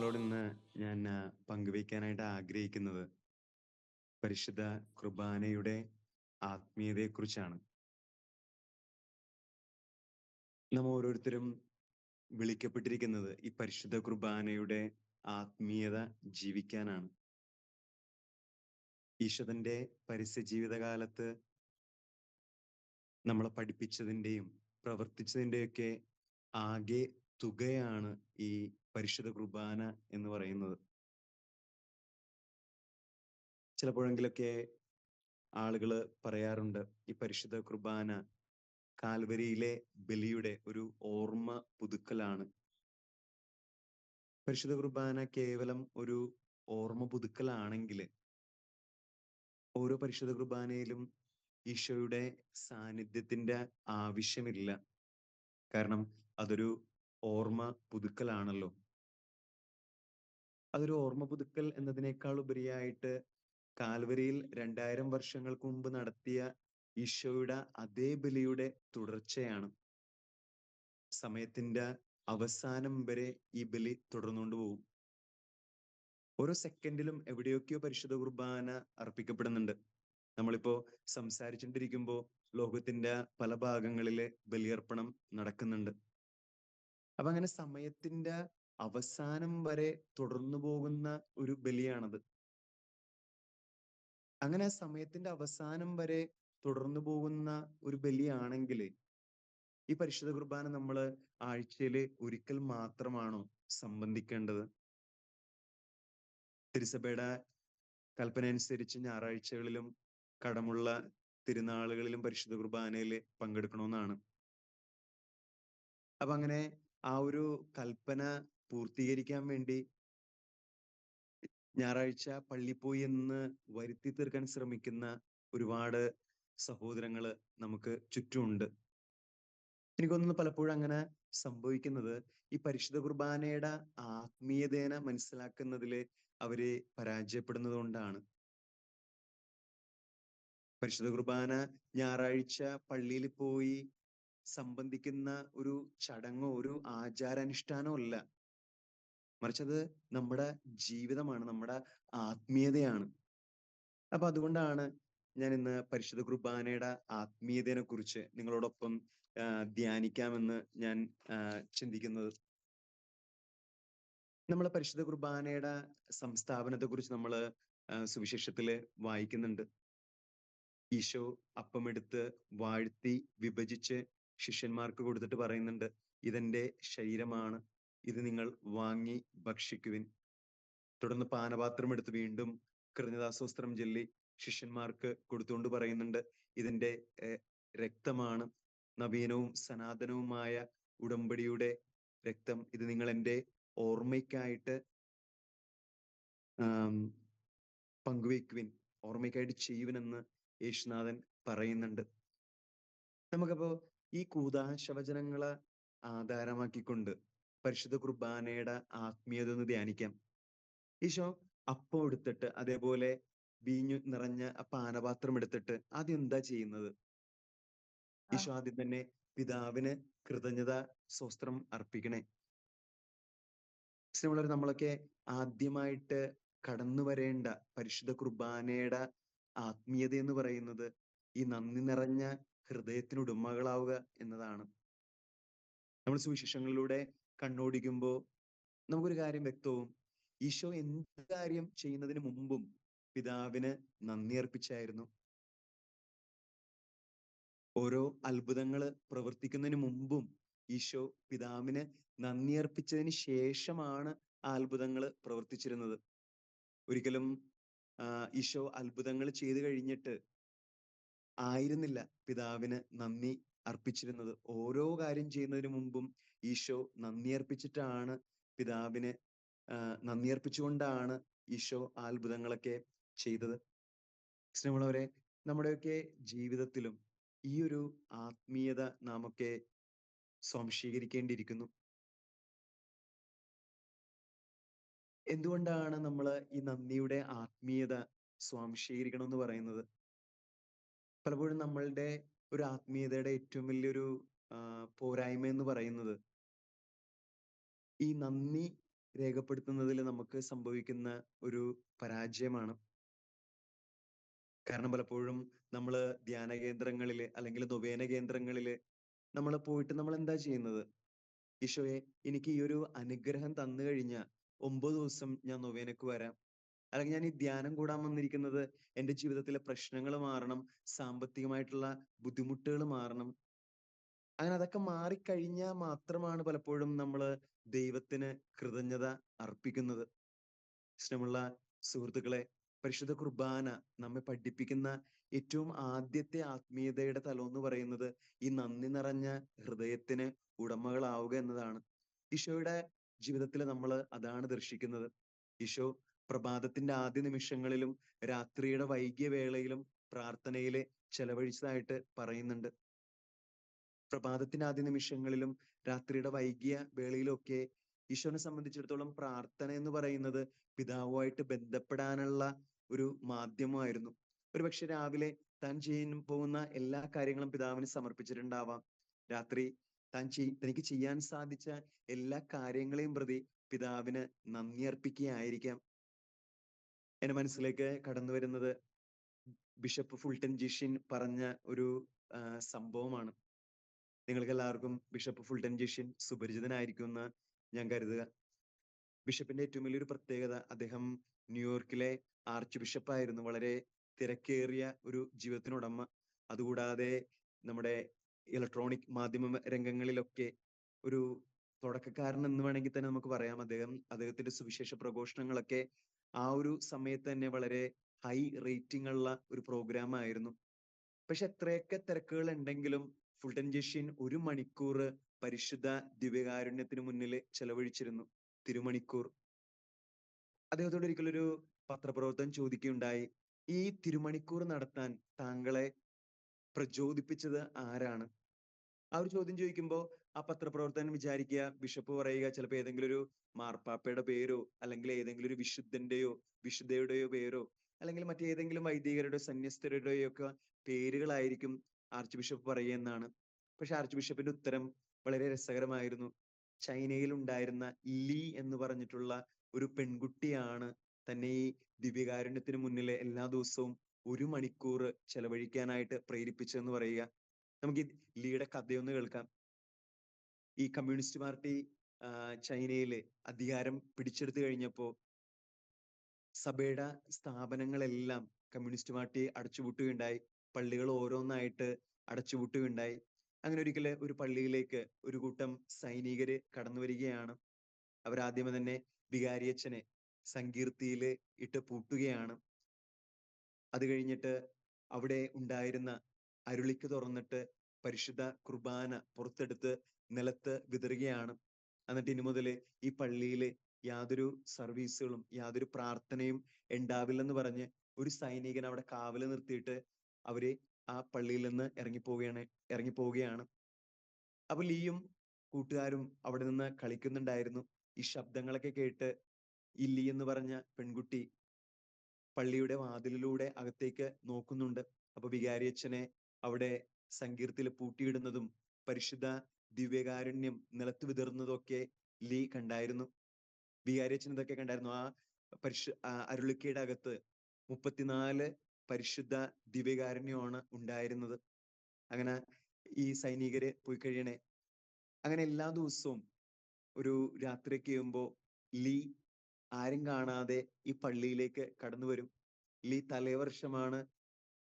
നിങ്ങളോട് ഇന്ന് ഞാൻ പങ്കുവയ്ക്കാനായിട്ട് ആഗ്രഹിക്കുന്നത് പരിശുദ്ധ കുർബാനയുടെ ആത്മീയതയെക്കുറിച്ചാണ്. നാം ഓരോരുത്തരും വിളിക്കപ്പെട്ടിരിക്കുന്നത് ഈ പരിശുദ്ധ കുർബാനയുടെ ആത്മീയത ജീവിക്കാനാണ്. ഈശോ തന്റെ പരസ്യ ജീവിതകാലത്ത് നമ്മളെ പഠിപ്പിച്ചതിൻ്റെയും പ്രവർത്തിച്ചതിൻ്റെയൊക്കെ ആകെ തുകയാണ് ഈ പരിശുദ്ധ കുർബാന എന്ന് പറയുന്നത്. ചിലപ്പോഴെങ്കിലൊക്കെ ആളുകൾ പറയാറുണ്ട്, ഈ പരിശുദ്ധ കുർബാന കാൽവരിയിലെ ബലിയുടെ ഒരു ഓർമ്മ പുതുക്കലാണ്. പരിശുദ്ധ കുർബാന കേവലം ഒരു ഓർമ്മ പുതുക്കലാണെങ്കിൽ ഓരോ പരിശുദ്ധ കുർബാനയിലും ഈശോയുടെ സാന്നിധ്യത്തിന്റെ ആവശ്യമില്ല. കാരണം അതൊരു ഓർമ്മ പുതുക്കലാണല്ലോ. അതൊരു ഓർമ്മ പുതുക്കൽ എന്നതിനേക്കാൾ ഉപരിയായിട്ട് കാൽവരിയിൽ 2000 വർഷങ്ങൾക്ക് മുമ്പ് നടത്തിയ ഈശോയുടെ അതേ ബലിയുടെ തുടർച്ചയാണ്. സമയത്തിന്റെ അവസാനം വരെ ഈ ബലി തുടർന്നുകൊണ്ട് പോകും. ഓരോ സെക്കൻഡിലും എവിടെയൊക്കെയോ പരിശുദ്ധ കുർബാന അർപ്പിക്കപ്പെടുന്നുണ്ട്. നമ്മളിപ്പോ സംസാരിച്ചുകൊണ്ടിരിക്കുമ്പോൾ ലോകത്തിന്റെ പല ഭാഗങ്ങളിലെ ബലിയർപ്പണം നടക്കുന്നുണ്ട്. അപ്പൊ അങ്ങനെ സമയത്തിന്റെ അവസാനം വരെ തുടർന്നു പോകുന്ന ഒരു ബലിയാണത്. അങ്ങനെ സമയത്തിന്റെ അവസാനം വരെ തുടർന്നു പോകുന്ന ഒരു ബലിയാണെങ്കിൽ ഈ പരിശുദ്ധ കുർബാന നമ്മൾ ആഴ്ചയിൽ ഒരിക്കൽ മാത്രമാണോ സംബന്ധിക്കേണ്ടത്? തിരുസഭയുടെ കൽപ്പന അനുസരിച്ച് ഞായറാഴ്ചകളിലും കടമുള്ള തിരുനാളുകളിലും പരിശുദ്ധ കുർബാനയിൽ പങ്കെടുക്കണമെന്നാണ്. അപ്പൊ അങ്ങനെ ആ ഒരു കൽപ്പന പൂർത്തീകരിക്കാൻ വേണ്ടി ഞായറാഴ്ച പള്ളി പോയി എന്ന് വരുത്തി തീർക്കാൻ ശ്രമിക്കുന്ന ഒരുപാട് സഹോദരങ്ങള് നമുക്ക് ചുറ്റുമുണ്ട്. എനിക്ക് തോന്നുന്നു പലപ്പോഴും അങ്ങനെ സംഭവിക്കുന്നത് ഈ പരിശുദ്ധ കുർബാനയുടെ ആത്മീയതേനെ മനസ്സിലാക്കുന്നതില് അവര് പരാജയപ്പെടുന്നത് കൊണ്ടാണ്. പരിശുദ്ധ കുർബാന ഞായറാഴ്ച പള്ളിയിൽ പോയി സംബന്ധിക്കുന്ന ഒരു ചടങ്ങോ ഒരു ആചാരാനുഷ്ഠാനോ അല്ല, മറിച്ച് അത് നമ്മുടെ ജീവിതമാണ്, നമ്മുടെ ആത്മീയതയാണ്. അപ്പൊ അതുകൊണ്ടാണ് ഞാൻ ഇന്ന് പരിശുദ്ധ കുർബാനയുടെ ആത്മീയതയെ കുറിച്ച് നിങ്ങളോടൊപ്പം ധ്യാനിക്കാമെന്ന് ഞാൻ ചിന്തിക്കുന്നത്. നമ്മൾ പരിശുദ്ധ കുർബാനയുടെ സംസ്ഥാപനത്തെ കുറിച്ച് നമ്മൾ സുവിശേഷത്തില് വായിക്കുന്നുണ്ട്. ഈശോ അപ്പമെടുത്ത് വാഴ്ത്തി വിഭജിച്ച് ശിഷ്യന്മാർക്ക് കൊടുത്തിട്ട് പറയുന്നുണ്ട്, ഇതെന്റെ ശരീരമാണ്, ഇത് നിങ്ങൾ വാങ്ങി ഭക്ഷിക്കുവിൻ. തുടർന്ന് പാനപാത്രം എടുത്ത് വീണ്ടും കൃതജ്ഞതാസ്തോത്രം ചൊല്ലി ശിഷ്യന്മാർക്ക് കൊടുത്തുകൊണ്ട് പറയുന്നുണ്ട്, ഇതിന്റെ രക്തമാണ്, നവീനവും സനാതനവുമായ ഉടമ്പടിയുടെ രക്തം, ഇത് നിങ്ങൾ എൻ്റെ ഓർമ്മയ്ക്കായിട്ട് പങ്കുവയ്ക്കുവിൻ, ഓർമ്മയ്ക്കായിട്ട് ചെയ്യുവിനെന്ന് യേശുനാഥൻ പറയുന്നുണ്ട്. നമുക്കപ്പോ ഈ കൂദാശവചനങ്ങളെ ആധാരമാക്കിക്കൊണ്ട് പരിശുദ്ധ കുർബാനയുടെ ആത്മീയത ഒന്ന് ധ്യാനിക്കാം. ഈശോ അപ്പം എടുത്തിട്ട് അതേപോലെ വീഞ്ഞു നിറഞ്ഞ ആ പാനപാത്രം എടുത്തിട്ട് ആദ്യം എന്താ ചെയ്യുന്നത്? ഈശോ ആദ്യം തന്നെ പിതാവിന് കൃതജ്ഞത സ്തോത്രം അർപ്പിക്കണേ. സ്നേഹമുള്ളവരെ, നമ്മളൊക്കെ ആദ്യമായിട്ട് കടന്നു വരേണ്ട പരിശുദ്ധ കുർബാനയുടെ ആത്മീയത എന്ന് പറയുന്നത് ഈ നന്ദി നിറഞ്ഞ ഹൃദയത്തിനുടമകളാവുക എന്നതാണ്. നമ്മൾ സുവിശേഷങ്ങളിലൂടെ കണ്ണോടിക്കുമ്പോൾ നമുക്കൊരു കാര്യം വ്യക്തവും, ഈശോ എന്ത് കാര്യം ചെയ്യുന്നതിന് മുമ്പും പിതാവിന് നന്ദി അർപ്പിച്ചായിരുന്നു. ഓരോ അത്ഭുതങ്ങൾ പ്രവർത്തിക്കുന്നതിന് മുമ്പും ഈശോ പിതാവിന് നന്ദി അർപ്പിച്ചതിന് ശേഷമാണ് ആ അത്ഭുതങ്ങൾ പ്രവർത്തിച്ചിരുന്നത്. ഒരിക്കലും ഈശോ അത്ഭുതങ്ങൾ ചെയ്തു കഴിഞ്ഞിട്ട് ആയിരുന്നില്ല പിതാവിന് നന്ദി അർപ്പിച്ചിരുന്നത്. ഓരോ കാര്യം ചെയ്യുന്നതിന് മുമ്പും ഈശോ നന്ദി അർപ്പിച്ചിട്ടാണ് പിതാവിന് നന്ദി അർപ്പിച്ചുകൊണ്ടാണ് ഈശോ ആ അത്ഭുതങ്ങളൊക്കെ ചെയ്തത്. സ്നേഹമുള്ളവരെ, നമ്മുടെയൊക്കെ ജീവിതത്തിലും ഈ ഒരു ആത്മീയത നാമൊക്കെ സ്വാംശീകരിക്കേണ്ടിയിരിക്കുന്നു. എന്തുകൊണ്ടാണ് നമ്മൾ ഈ നന്ദിയുടെ ആത്മീയത സ്വാംശീകരിക്കണം എന്ന് പറയുന്നത്? പലപ്പോഴും നമ്മളുടെ ഒരു ആത്മീയതയുടെ ഏറ്റവും വലിയൊരു പോരായ്മ എന്ന് പറയുന്നത് ഈ നന്ദി രേഖപ്പെടുത്തുന്നതിൽ നമുക്ക് സംഭവിക്കുന്ന ഒരു പരാജയമാണ്. കാരണം പലപ്പോഴും നമ്മള് ധ്യാന കേന്ദ്രങ്ങളില് അല്ലെങ്കിൽ നൊവേന കേന്ദ്രങ്ങളില് നമ്മള് പോയിട്ട് നമ്മൾ എന്താ ചെയ്യുന്നത്? ഈശോയെ, എനിക്ക് ഈ ഒരു അനുഗ്രഹം തന്നു കഴിഞ്ഞാൽ 9 ദിവസം ഞാൻ നൊവേനക്ക് വരാം. അല്ലെങ്കിൽ ഞാൻ ഈ ധ്യാനം കൂടാൻ വന്നിരിക്കുന്നത് എന്റെ ജീവിതത്തിലെ പ്രശ്നങ്ങൾ മാറണം, സാമ്പത്തികമായിട്ടുള്ള ബുദ്ധിമുട്ടുകൾ മാറണം. അങ്ങനെ അതൊക്കെ മാറിക്കഴിഞ്ഞാൽ മാത്രമാണ് പലപ്പോഴും നമ്മള് ദൈവത്തിന് കൃതജ്ഞത അർപ്പിക്കുന്നത്. ഇഷ്ടമുള്ള സുഹൃത്തുക്കളെ, പരിശുദ്ധ കുർബാന നമ്മെ പഠിപ്പിക്കുന്ന ഏറ്റവും ആദ്യത്തെ ആത്മീയതയുടെ തലം എന്ന് പറയുന്നത് ഈ നന്ദി നിറഞ്ഞ ഹൃദയത്തിന് ഉടമകളാവുക എന്നതാണ്. ഈശോയുടെ ജീവിതത്തിൽ നമ്മൾ അതാണ് ദർശിക്കുന്നത്. ഈശോ പ്രഭാതത്തിന്റെ ആദ്യ നിമിഷങ്ങളിലും രാത്രിയുടെ വൈകിയ വേളയിലും പ്രാർത്ഥനയില് ചെലവഴിച്ചതായിട്ട് പറയുന്നുണ്ട്. പ്രഭാതത്തിന്റെ ആദ്യ നിമിഷങ്ങളിലും രാത്രിയുടെ വൈകിയ വേളയിലൊക്കെ ഈശോനെ സംബന്ധിച്ചിടത്തോളം പ്രാർത്ഥന എന്ന് പറയുന്നത് പിതാവുമായിട്ട് ബന്ധപ്പെടാനുള്ള ഒരു മാധ്യമമായിരുന്നു. ഒരുപക്ഷെ രാവിലെ താൻ ചെയ്യാൻ പോകുന്ന എല്ലാ കാര്യങ്ങളും പിതാവിന് സമർപ്പിച്ചിട്ടുണ്ടാവാം. രാത്രി തനിക്ക് ചെയ്യാൻ സാധിച്ച എല്ലാ കാര്യങ്ങളെയും പ്രതി പിതാവിന് നന്ദി അർപ്പിക്കുകയായിരിക്കാം. എന്റെ മനസ്സിലേക്ക് കടന്നു വരുന്നത് ബിഷപ്പ് ഫുൾട്ടൻ ജിഷിൻ പറഞ്ഞ ഒരു സംഭവമാണ്. നിങ്ങൾക്ക് എല്ലാവർക്കും ബിഷപ്പ് ഫുൾട്ടൻ ജിഷിൻ സുപരിചിതനായിരിക്കുമെന്ന് ഞാൻ കരുതുക. ബിഷപ്പിന്റെ ഏറ്റവും വലിയൊരു പ്രത്യേകത, അദ്ദേഹം ന്യൂയോർക്കിലെ ആർച്ച് ബിഷപ്പായിരുന്നു. വളരെ തിരക്കേറിയ ഒരു ജീവിതത്തിനുടമ. അതുകൂടാതെ നമ്മുടെ ഇലക്ട്രോണിക് മാധ്യമ രംഗങ്ങളിലൊക്കെ ഒരു തുടക്കക്കാരൻ എന്ന് വേണമെങ്കിൽ തന്നെ നമുക്ക് പറയാം. അദ്ദേഹത്തിന്റെ സുവിശേഷ പ്രഘോഷണങ്ങളൊക്കെ ആ ഒരു സമയത്ത് തന്നെ വളരെ ഹൈ റേറ്റിംഗ് ഉള്ള ഒരു പ്രോഗ്രാം ആയിരുന്നു. പക്ഷെ എത്രയൊക്കെ തിരക്കുകൾ ഉണ്ടെങ്കിലും ഫുൾട്ടൻ ജെഷ്യൻ 1 മണിക്കൂർ പരിശുദ്ധ ദിവ്യകാരുണ്യത്തിന് മുന്നിൽ ചെലവഴിച്ചിരുന്നു. തിരുമണിക്കൂർ. അദ്ദേഹത്തോട് ഒരിക്കലൊരു പത്രപ്രവർത്തകൻ ചോദിക്കുകയുണ്ടായി, ഈ തിരുമണിക്കൂർ നടത്താൻ താങ്കളെ പ്രചോദിപ്പിച്ചത് ആരാണ്? ആ ഒരു ചോദ്യം ചോദിക്കുമ്പോൾ ആ പത്രപ്രവർത്തകൻ വിചാരിക്കുക, ബിഷപ്പ് പറയുക ചിലപ്പോൾ ഏതെങ്കിലും ഒരു മാർപ്പാപ്പയുടെ പേരോ അല്ലെങ്കിൽ ഏതെങ്കിലും ഒരു വിശുദ്ധന്റെയോ വിശുദ്ധയുടെയോ പേരോ അല്ലെങ്കിൽ മറ്റേതെങ്കിലും വൈദികരുടെ സന്യസ്തരുടെയോ ഒക്കെ പേരുകളായിരിക്കും ആർച്ച് ബിഷപ്പ് പറയുക എന്നാണ്. പക്ഷെ ആർച്ച് ബിഷപ്പിന്റെ ഉത്തരം വളരെ രസകരമായിരുന്നു. ചൈനയിൽ ഉണ്ടായിരുന്ന ലീ എന്ന് പറഞ്ഞിട്ടുള്ള ഒരു പെൺകുട്ടിയാണ് തന്നെ ഈ ദിവ്യകാരുണ്യത്തിന് മുന്നിൽ എല്ലാ ദിവസവും 1 മണിക്കൂർ ചെലവഴിക്കാനായിട്ട് പ്രേരിപ്പിച്ചതെന്ന് പറയുക. നമുക്ക് ഈ ലീയുടെ കഥയൊന്ന് കേൾക്കാം. ഈ കമ്മ്യൂണിസ്റ്റ് പാർട്ടി ചൈനയില് അധികാരം പിടിച്ചെടുത്തു കഴിഞ്ഞപ്പോ സഭയുടെ സ്ഥാപനങ്ങളെല്ലാം കമ്മ്യൂണിസ്റ്റ് പാർട്ടി അടച്ചുപൂട്ടുകയുണ്ടായി. പള്ളികൾ ഓരോന്നായിട്ട് അടച്ചുപൂട്ടുകയുണ്ടായി. അങ്ങനെ ഒരിക്കല് ഒരു പള്ളിയിലേക്ക് ഒരു കൂട്ടം സൈനികര് കടന്നു വരികയാണ്. അവരാദ്യമേ തന്നെ വികാരിയച്ഛനെ സങ്കീർത്തിയില് ഇട്ട് പൂട്ടുകയാണ്. അത് കഴിഞ്ഞിട്ട് അവിടെ ഉണ്ടായിരുന്ന അരുളിക്ക് തുറന്നിട്ട് പരിശുദ്ധ കുർബാന പുറത്തെടുത്ത് നിലത്ത് വിതറുകയാണ്. എന്നിട്ട് ഇനി മുതല് ഈ പള്ളിയില് യാതൊരു സർവീസുകളും യാതൊരു പ്രാർത്ഥനയും ഉണ്ടാവില്ലെന്ന് പറഞ്ഞ് ഒരു സൈനികൻ അവിടെ കാവല് നിർത്തിയിട്ട് അവര് ആ പള്ളിയിൽ നിന്ന് ഇറങ്ങിപ്പോവുകയാണ്. അപ്പൊ ലീയും കൂട്ടുകാരും അവിടെ നിന്ന് കളിക്കുന്നുണ്ടായിരുന്നു. ഈ ശബ്ദങ്ങളൊക്കെ കേട്ട് ഈ ലീ എന്ന് പറഞ്ഞ പെൺകുട്ടി പള്ളിയുടെ വാതിലിലൂടെ അകത്തേക്ക് നോക്കുന്നുണ്ട്. അപ്പൊ വികാരിയച്ഛനെ അവിടെ സങ്കീർത്തിയിൽ പൂട്ടിയിടുന്നതും പരിശുദ്ധ ദിവ്യകാരുണ്യം നിലത്ത് വിതറുന്നതൊക്കെ ലീ കണ്ടായിരുന്നു. വികാരിയച്ഛൻ ഇതൊക്കെ കണ്ടായിരുന്നു. ആ അരുളിക്കയുടെ അകത്ത് 34 പരിശുദ്ധ ദിവ്യകാരുണ്യമാണ് ഉണ്ടായിരുന്നത്. അങ്ങനെ ഈ സൈനികര് പോയി കഴിയണേ. അങ്ങനെ എല്ലാ ദിവസവും ഒരു രാത്രിയൊക്കെ ആകുമ്പോ ലീ ആരും കാണാതെ ഈ പള്ളിയിലേക്ക് കടന്നു വരും. ലീ തലേവർഷമാണ്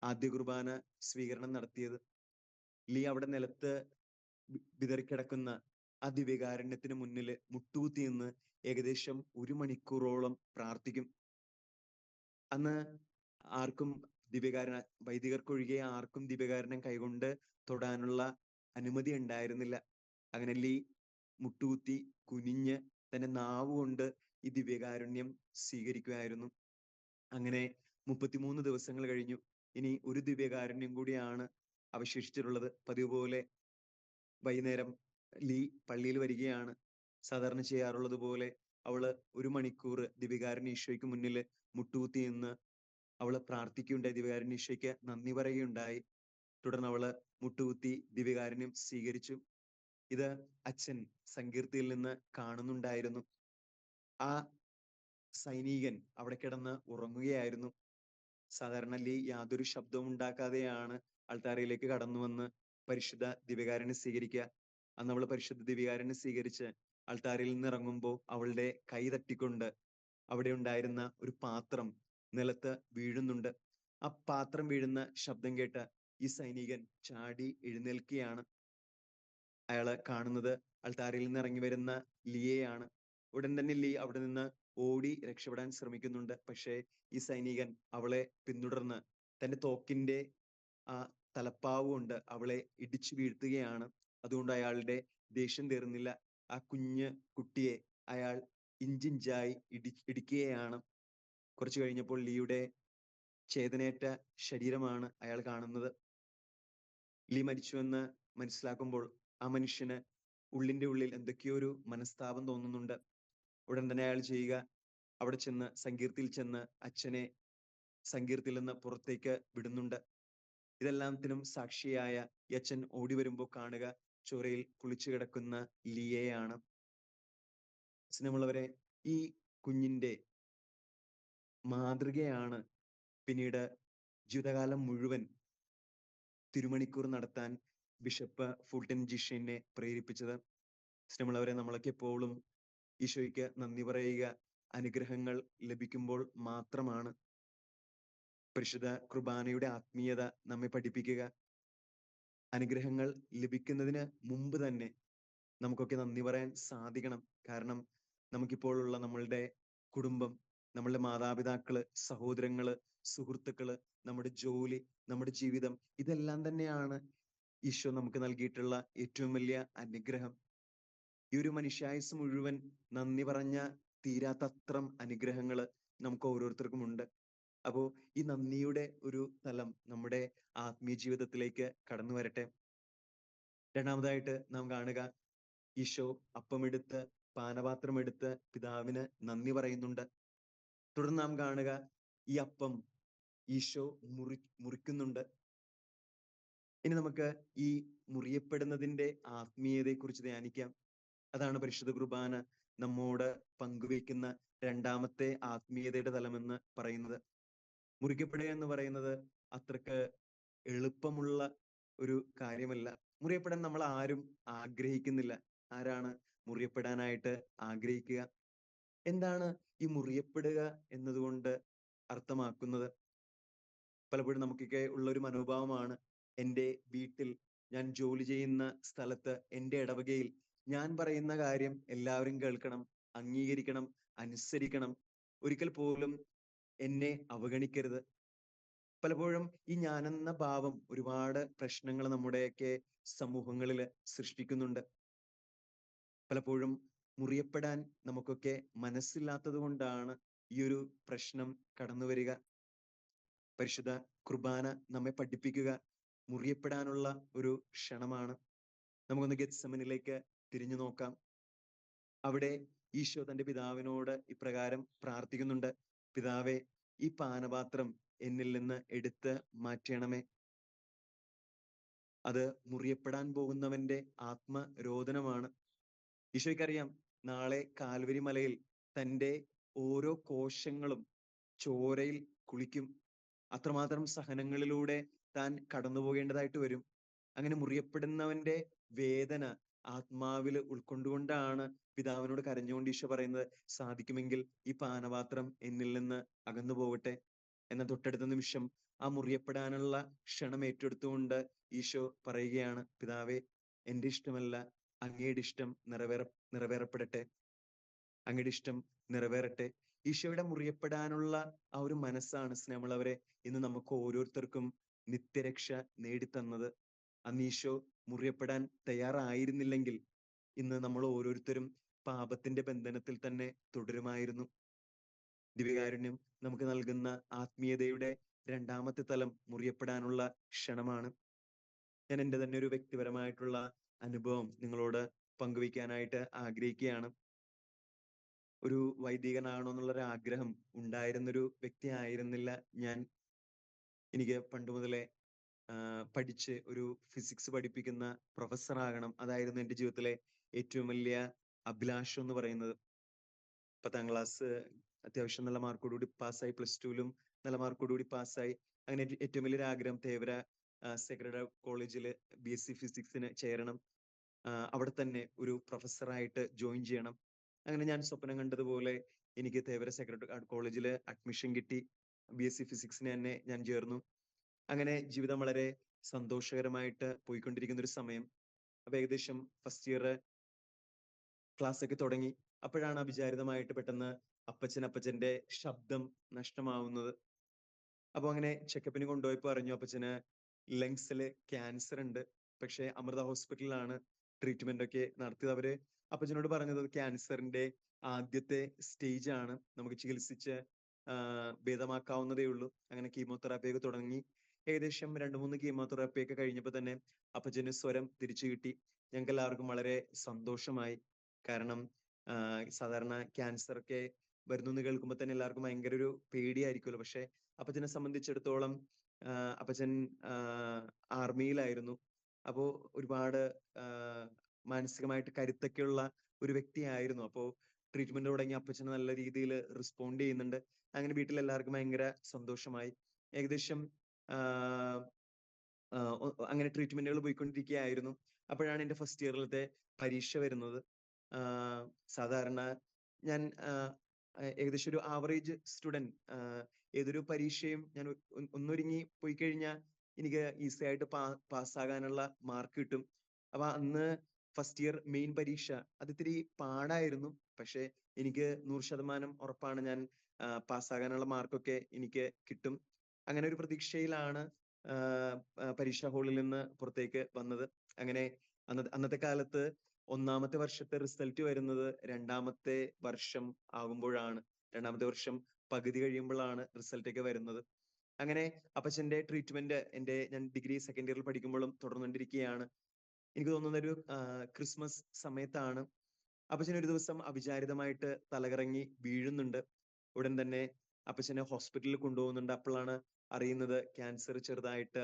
ആദ്യ കുർബാന സ്വീകരണം നടത്തിയത്. ലീ അവിടെ നിലത്ത് വിതറിക്കിടക്കുന്ന ആ ദിവ്യകാരുണ്യത്തിന് മുന്നിൽ മുട്ടുകുത്തി നിന്ന് ഏകദേശം 1 മണിക്കൂറോളം പ്രാർത്ഥിക്കും. അന്ന് ആർക്കും വൈദികർക്കൊഴികെ ആർക്കും ദിവ്യകാരുണ്യം കൈകൊണ്ട് തൊടാനുള്ള അനുമതി ഉണ്ടായിരുന്നില്ല. അങ്ങനെ ലീ മുട്ടുകുത്തി കുനിഞ്ഞ് തന്റെ നാവ് കൊണ്ട് ഈ ദിവ്യകാരുണ്യം സ്വീകരിക്കുകയായിരുന്നു. അങ്ങനെ 33 ദിവസങ്ങൾ കഴിഞ്ഞു. ഇനി ഒരു ദിവ്യകാരുണ്യം കൂടിയാണ് അവശേഷിച്ചിട്ടുള്ളത്. പതിവ് പോലെ വൈകുന്നേരം ലീ പള്ളിയിൽ വരികയാണ്. സാധാരണ ചെയ്യാറുള്ളത് പോലെ അവള് 1 മണിക്കൂർ ദിവ്യകാരുണ്യ ഈശോയ്ക്ക് മുന്നിൽ മുട്ടുകുത്തി നിന്ന് അവള് പ്രാർത്ഥിക്കുകയുണ്ടായി. ദിവ്യകാരുണ്യ ഈശോയ്ക്ക് നന്ദി പറയുകയുണ്ടായി. തുടർന്ന് അവള് മുട്ടുകുത്തി ദിവ്യകാരുണ്യം സ്വീകരിച്ചു. ഇത് അച്ഛൻ സങ്കീർത്തിയിൽ നിന്ന് കാണുന്നുണ്ടായിരുന്നു. ആ സൈനികൻ അവിടെ കിടന്ന് ഉറങ്ങുകയായിരുന്നു. സാധാരണ ലീ യാതൊരു ശബ്ദവും ഉണ്ടാക്കാതെയാണ് അൾത്താരയിലേക്ക് കടന്നു വന്ന് പരിശുദ്ധ ദിവ്യകാരുണ്യം സ്വീകരിക്കുക. അന്ന് അവള് പരിശുദ്ധ ദിവ്യകാരുണ്യം സ്വീകരിച്ച് അൾത്താരയിൽ നിന്ന് ഇറങ്ങുമ്പോൾ അവളുടെ കൈ തട്ടിക്കൊണ്ട് അവിടെ ഉണ്ടായിരുന്ന ഒരു പാത്രം നിലത്ത് വീഴുന്നുണ്ട്. ആ പാത്രം വീഴുന്ന ശബ്ദം കേട്ട് ഈ സൈനികൻ ചാടി എഴുന്നേൽക്കുകയാണ്. അയാള് കാണുന്നത് അൾത്താരയിൽ നിന്ന് ഇറങ്ങി വരുന്ന ലിയയാണ്. ഉടൻ തന്നെ ലീ അവിടെ നിന്ന് ഓടി രക്ഷപ്പെടാൻ ശ്രമിക്കുന്നുണ്ട്. പക്ഷേ ഈ സൈനികൻ അവളെ പിന്തുടർന്ന് തന്റെ തോക്കിന്റെ ആ തലപ്പാവ് കൊണ്ട് അവളെ ഇടിച്ചു വീഴ്ത്തുകയാണ്. അതുകൊണ്ട് അയാളുടെ ദേഷ്യം തീർന്നില്ല. ആ കുഞ്ഞ് കുട്ടിയെ അയാൾ ഇഞ്ചിഞ്ചായി ഇടിക്കുകയാണ്. കുറച്ചു കഴിഞ്ഞപ്പോൾ ലീയുടെ ചേതനയേറ്റ ശരീരമാണ് അയാൾ കാണുന്നത്. ലീ മരിച്ചുവെന്ന് മനസ്സിലാക്കുമ്പോൾ ആ മനുഷ്യന് ഉള്ളിന്റെ ഉള്ളിൽ എന്തൊക്കെയോ ഒരു മനസ്താപം തോന്നുന്നുണ്ട്. ഉടൻ തന്നെ അയാൾ ചെയ്യുക, അവിടെ ചെന്ന് സങ്കീർത്തിയിൽ ചെന്ന് അച്ഛനെ സങ്കീർത്തിയിൽ നിന്ന് പുറത്തേക്ക് വിടുന്നുണ്ട്. ഇതെല്ലാത്തിനും സാക്ഷിയായ ഈ അച്ഛൻ ഓടി വരുമ്പോൾ കാണുക ചോരയിൽ കുളിച്ചു കിടക്കുന്ന ലിയയാണ്. സ്നേഹമുള്ളവരെ, ഈ കുഞ്ഞിന്റെ മാതൃകയാണ് പിന്നീട് ജീവിതകാലം മുഴുവൻ തിരുമണിക്കൂർ നടത്താൻ ബിഷപ്പ് ഫുൾട്ടൻ ജിഷ്യനെ പ്രേരിപ്പിച്ചത്. സ്നേഹമുള്ളവരെ, നമ്മളൊക്കെ എപ്പോഴും ഈശോയ്ക്ക് നന്ദി പറയുക അനുഗ്രഹങ്ങൾ ലഭിക്കുമ്പോൾ മാത്രമാണ്. പരിശുദ്ധ കുർബാനയുടെ ആത്മീയത നമ്മെ പഠിപ്പിക്കുക അനുഗ്രഹങ്ങൾ ലഭിക്കുന്നതിന് മുമ്പ് തന്നെ നമുക്കൊക്കെ നന്ദി പറയാൻ സാധിക്കണം. കാരണം നമുക്കിപ്പോഴുള്ള നമ്മളുടെ കുടുംബം, നമ്മളുടെ മാതാപിതാക്കള്, സഹോദരങ്ങള്, സുഹൃത്തുക്കള്, നമ്മുടെ ജോലി, നമ്മുടെ ജീവിതം, ഇതെല്ലാം തന്നെയാണ് ഈശോ നമുക്ക് നൽകിയിട്ടുള്ള ഏറ്റവും വലിയ അനുഗ്രഹം. ഈ ഒരു മനുഷ്യായുസ്സ് മുഴുവൻ നന്ദി പറഞ്ഞ തീരാത്തത്രം അനുഗ്രഹങ്ങള് നമുക്ക് ഓരോരുത്തർക്കും ഉണ്ട്. അപ്പോ ഈ നന്ദിയുടെ ഒരു തലം നമ്മുടെ ആത്മീയ ജീവിതത്തിലേക്ക് കടന്നു വരട്ടെ. രണ്ടാമതായിട്ട് നാം കാണുക, ഈശോ അപ്പമെടുത്ത് പാനപാത്രമെടുത്ത് പിതാവിന് നന്ദി പറയുന്നുണ്ട്. തുടർന്ന് നാം കാണുക, ഈ അപ്പം ഈശോ മുറിക്കുന്നുണ്ട്. ഇനി നമുക്ക് ഈ മുറിയപ്പെടുന്നതിന്റെ ആത്മീയതയെക്കുറിച്ച് ധ്യാനിക്കാം. അതാണ് പരിശുദ്ധ കുർബാന നമ്മോട് പങ്കുവയ്ക്കുന്ന രണ്ടാമത്തെ ആത്മീയതയുടെ തലമെന്ന് പറയുന്നത്. മുറിക്കപ്പെടുക എന്ന് പറയുന്നത് അത്രക്ക് എളുപ്പമുള്ള ഒരു കാര്യമല്ല. മുറിയപ്പെടാൻ നമ്മൾ ആരും ആഗ്രഹിക്കുന്നില്ല. ആരാണ് മുറിയപ്പെടാനായിട്ട് ആഗ്രഹിക്കുക? എന്താണ് ഈ മുറിയപ്പെടുക എന്നതുകൊണ്ട് അർത്ഥമാക്കുന്നത്? പലപ്പോഴും നമുക്കൊക്കെ ഉള്ള ഒരു മനോഭാവമാണ്, എൻ്റെ വീട്ടിൽ, ഞാൻ ജോലി ചെയ്യുന്ന സ്ഥലത്ത്, എൻ്റെ ഇടവകയിൽ ഞാൻ പറയുന്ന കാര്യം എല്ലാവരും കേൾക്കണം, അംഗീകരിക്കണം, അനുസരിക്കണം. ഒരിക്കൽ പോലും എന്നെ അവഗണിക്കരുത്. പലപ്പോഴും ഈ ഞാനെന്ന ഭാവം ഒരുപാട് പ്രശ്നങ്ങൾ നമ്മുടെയൊക്കെ സമൂഹങ്ങളിൽ സൃഷ്ടിക്കുന്നുണ്ട്. പലപ്പോഴും മുറിയപ്പെടാൻ നമുക്കൊക്കെ മനസ്സില്ലാത്തത് കൊണ്ടാണ് ഈ ഒരു പ്രശ്നം കടന്നു വരിക. പരിശുദ്ധ കുർബാന നമ്മെ പഠിപ്പിക്കുക മുറിയപ്പെടാനുള്ള ഒരു ക്ഷണമാണ്. നമുക്കൊന്ന് ഗെത്സമനിലേക്ക് തിരിഞ്ഞു നോക്കാം. അവിടെ ഈശോ തന്റെ പിതാവിനോട് ഇപ്രകാരം പ്രാർത്ഥിക്കുന്നുണ്ട്: പിതാവേ, ഈ പാനപാത്രം എന്നിൽ നിന്ന് എടുത്ത് മാറ്റണമേ. അത് മുറിയപ്പെടാൻ പോകുന്നവന്റെ ആത്മരോദനമാണ്. ഈശോയ്ക്കറിയാം, നാളെ കാൽവരി മലയിൽ തന്റെ ഓരോ കോശങ്ങളും ചോരയിൽ കുളിക്കും. അത്രമാത്രം സഹനങ്ങളിലൂടെ താൻ കടന്നു പോകേണ്ടതായിട്ട് വരും. അങ്ങനെ മുറിയപ്പെടുന്നവന്റെ വേദന ആത്മാവിൽ ഉൾക്കൊണ്ടുകൊണ്ടാണ് പിതാവിനോട് കരഞ്ഞുകൊണ്ട് ഈശോ പറയുന്നത്, സാധിക്കുമെങ്കിൽ ഈ പാനപാത്രം എന്നിൽ നിന്ന് അകന്നു പോകട്ടെ. എന്ന തൊട്ടടുത്ത നിമിഷം ആ മുറിയപ്പെടാനുള്ള ക്ഷണം ഏറ്റെടുത്തുകൊണ്ട് ഈശോ പറയുകയാണ്, പിതാവേ, എന്റെ ഇഷ്ടമല്ല അങ്ങയുടെ ഇഷ്ടം നിറവേറപ്പെടട്ടെ, അങ്ങയുടെ ഇഷ്ടം നിറവേറട്ടെ. ഈശോയുടെ മുറിയപ്പെടാനുള്ള ആ ഒരു മനസ്സാണ് സ്നേഹമുള്ളവരെ ഇന്ന് നമുക്ക് ഓരോരുത്തർക്കും നിത്യരക്ഷ നേടിത്തന്നത്. അന്ന് ഈശോ മുറിയപ്പെടാൻ തയ്യാറായിരുന്നില്ലെങ്കിൽ ഇന്ന് നമ്മൾ ഓരോരുത്തരും പാപത്തിന്റെ ബന്ധനത്തിൽ തന്നെ തുടരുമായിരുന്നു. ദിവ്യകാരുണ്യം നമുക്ക് നൽകുന്ന ആത്മീയതയുടെ രണ്ടാമത്തെ തലം മുറിയപ്പെടാനുള്ള ക്ഷണമാണ്. ഞാൻ എൻ്റെ തന്നെ ഒരു വ്യക്തിപരമായിട്ടുള്ള അനുഭവം നിങ്ങളോട് പങ്കുവയ്ക്കാനായിട്ട് ആഗ്രഹിക്കുകയാണ്. ഒരു വൈദികനാണോ എന്നുള്ളൊരു ആഗ്രഹം ഉണ്ടായിരുന്നൊരു വ്യക്തി ആയിരുന്നില്ല ഞാൻ. എനിക്ക് പണ്ട് മുതലേ പഠിച്ച് ഒരു ഫിസിക്സ് പഠിപ്പിക്കുന്ന പ്രൊഫസർ ആകണം, അതായിരുന്നു എൻ്റെ ജീവിതത്തിലെ ഏറ്റവും വലിയ അഭിലാഷം എന്ന് പറയുന്നത്. 10ാം ക്ലാസ് അത്യാവശ്യം നല്ല മാർക്കോടുകൂടി പാസ്സായി. +2-ലും നല്ല മാർക്കോടുകൂടി പാസ്സായി. അങ്ങനെ ഏറ്റവും വലിയൊരു ആഗ്രഹം തേവര സേക്രഡ് കോളേജില് ബിഎസ്സി ഫിസിക്സിന് ചേരണം. അവിടെ തന്നെ ഒരു പ്രൊഫസറായിട്ട് ജോയിൻ ചെയ്യണം. അങ്ങനെ ഞാൻ സ്വപ്നം കണ്ടതുപോലെ എനിക്ക് തേവര സേക്രഡ് കോളേജില് അഡ്മിഷൻ കിട്ടി. ബിഎസ്സി ഫിസിക്സിന് തന്നെ ഞാൻ ചേർന്നു. അങ്ങനെ ജീവിതം വളരെ സന്തോഷകരമായിട്ട് പോയിക്കൊണ്ടിരിക്കുന്ന ഒരു സമയം. അപ്പൊ ഏകദേശം ഫസ്റ്റ് ഇയർ ക്ലാസ് ഒക്കെ തുടങ്ങി. അപ്പോഴാണ് അവിചാരിതമായിട്ട് പെട്ടെന്ന് അപ്പച്ചന്റെ ശബ്ദം നഷ്ടമാവുന്നത്. അപ്പൊ അങ്ങനെ ചെക്കപ്പിന് കൊണ്ടുപോയപ്പോ അറിഞ്ഞു അപ്പച്ചന് ലങ്സില് ക്യാൻസർ ഉണ്ട്. പക്ഷെ അമൃത ഹോസ്പിറ്റലിലാണ് ട്രീറ്റ്മെന്റ് ഒക്കെ നടത്തിയത്. അവര് അപ്പച്ചനോട് പറഞ്ഞത് ക്യാൻസറിന്റെ ആദ്യത്തെ സ്റ്റേജ് ആണ്, നമുക്ക് ചികിത്സിച്ച് ഭേദമാക്കാവുന്നതേ ഉള്ളൂ. അങ്ങനെ കീമോതെറാപ്പി ഒക്കെ തുടങ്ങി. ഏകദേശം 2-3 കീമോതെറാപ്പി ഒക്കെ കഴിഞ്ഞപ്പോൾ തന്നെ അപ്പച്ചന് സ്വരം തിരിച്ചു കിട്ടി. ഞങ്ങൾക്ക് എല്ലാവർക്കും വളരെ സന്തോഷമായി. കാരണം സാധാരണ ക്യാൻസർ ഒക്കെ വരുന്നു എന്ന് കേൾക്കുമ്പോൾ തന്നെ എല്ലാവർക്കും ഭയങ്കര ഒരു പേടിയായിരിക്കുമല്ലോ. പക്ഷെ അപ്പച്ചനെ സംബന്ധിച്ചിടത്തോളം അപ്പച്ചൻ ആർമിയിലായിരുന്നു. അപ്പോ ഒരുപാട് മാനസികമായിട്ട് കരുത്തൊക്കെയുള്ള ഒരു വ്യക്തിയായിരുന്നു. അപ്പോ ട്രീറ്റ്മെന്റ് തുടങ്ങി അപ്പച്ചന് നല്ല രീതിയിൽ റെസ്പോണ്ട് ചെയ്യുന്നുണ്ട്. അങ്ങനെ വീട്ടിൽ എല്ലാവർക്കും ഭയങ്കര സന്തോഷമായി. ഏകദേശം അങ്ങനെ ട്രീറ്റ്മെന്റുകൾ പോയിക്കൊണ്ടിരിക്കുകയായിരുന്നു. അപ്പോഴാണ് എന്റെ ഫസ്റ്റ് ഇയറിലത്തെ പരീക്ഷ വരുന്നത്. സാധാരണ ഞാൻ ഏകദേശം ഒരു ആവറേജ് സ്റ്റുഡന്റ്. ഏതൊരു പരീക്ഷയും ഞാൻ ഒന്നൊരുങ്ങി പോയി കഴിഞ്ഞാൽ എനിക്ക് ഈസി ആയിട്ട് പാസ്സാകാനുള്ള മാർക്ക് കിട്ടും. അപ്പൊ അന്ന് ഫസ്റ്റ് ഇയർ മെയിൻ പരീക്ഷ അത് ഇത്തിരി പാടായിരുന്നു. പക്ഷെ എനിക്ക് 100% ഉറപ്പാണ് ഞാൻ പാസ്സാകാനുള്ള മാർക്കൊക്കെ എനിക്ക് കിട്ടും. അങ്ങനെ ഒരു പ്രതീക്ഷയിലാണ് പരീക്ഷാ ഹാളിൽ നിന്ന് പുറത്തേക്ക് വന്നത്. അങ്ങനെ അന്നത്തെ കാലത്ത് ഒന്നാമത്തെ വർഷത്തെ റിസൾട്ട് വരുന്നത് 2ാമത്തെ വർഷം ആകുമ്പോഴാണ്. 2ാമത്തെ വർഷം പകുതി കഴിയുമ്പോഴാണ് റിസൾട്ട് ഒക്കെ വരുന്നത്. അങ്ങനെ അപ്പച്ചന്റെ ട്രീറ്റ്മെന്റ് ഞാൻ ഡിഗ്രി സെക്കൻഡ് ഇയറിൽ പഠിക്കുമ്പോഴും തുടർന്നുകൊണ്ടിരിക്കുകയാണ്. എനിക്ക് തോന്നുന്ന ഒരു ക്രിസ്മസ് സമയത്താണ് അപ്പച്ചൻ ഒരു ദിവസം അവിചാരിതമായിട്ട് തലകറങ്ങി വീഴുന്നുണ്ട്. ഉടൻ തന്നെ അപ്പച്ചനെ ഹോസ്പിറ്റലിൽ കൊണ്ടുപോകുന്നുണ്ട്. അപ്പോഴാണ് അറിയുന്നത് ക്യാൻസർ ചെറുതായിട്ട്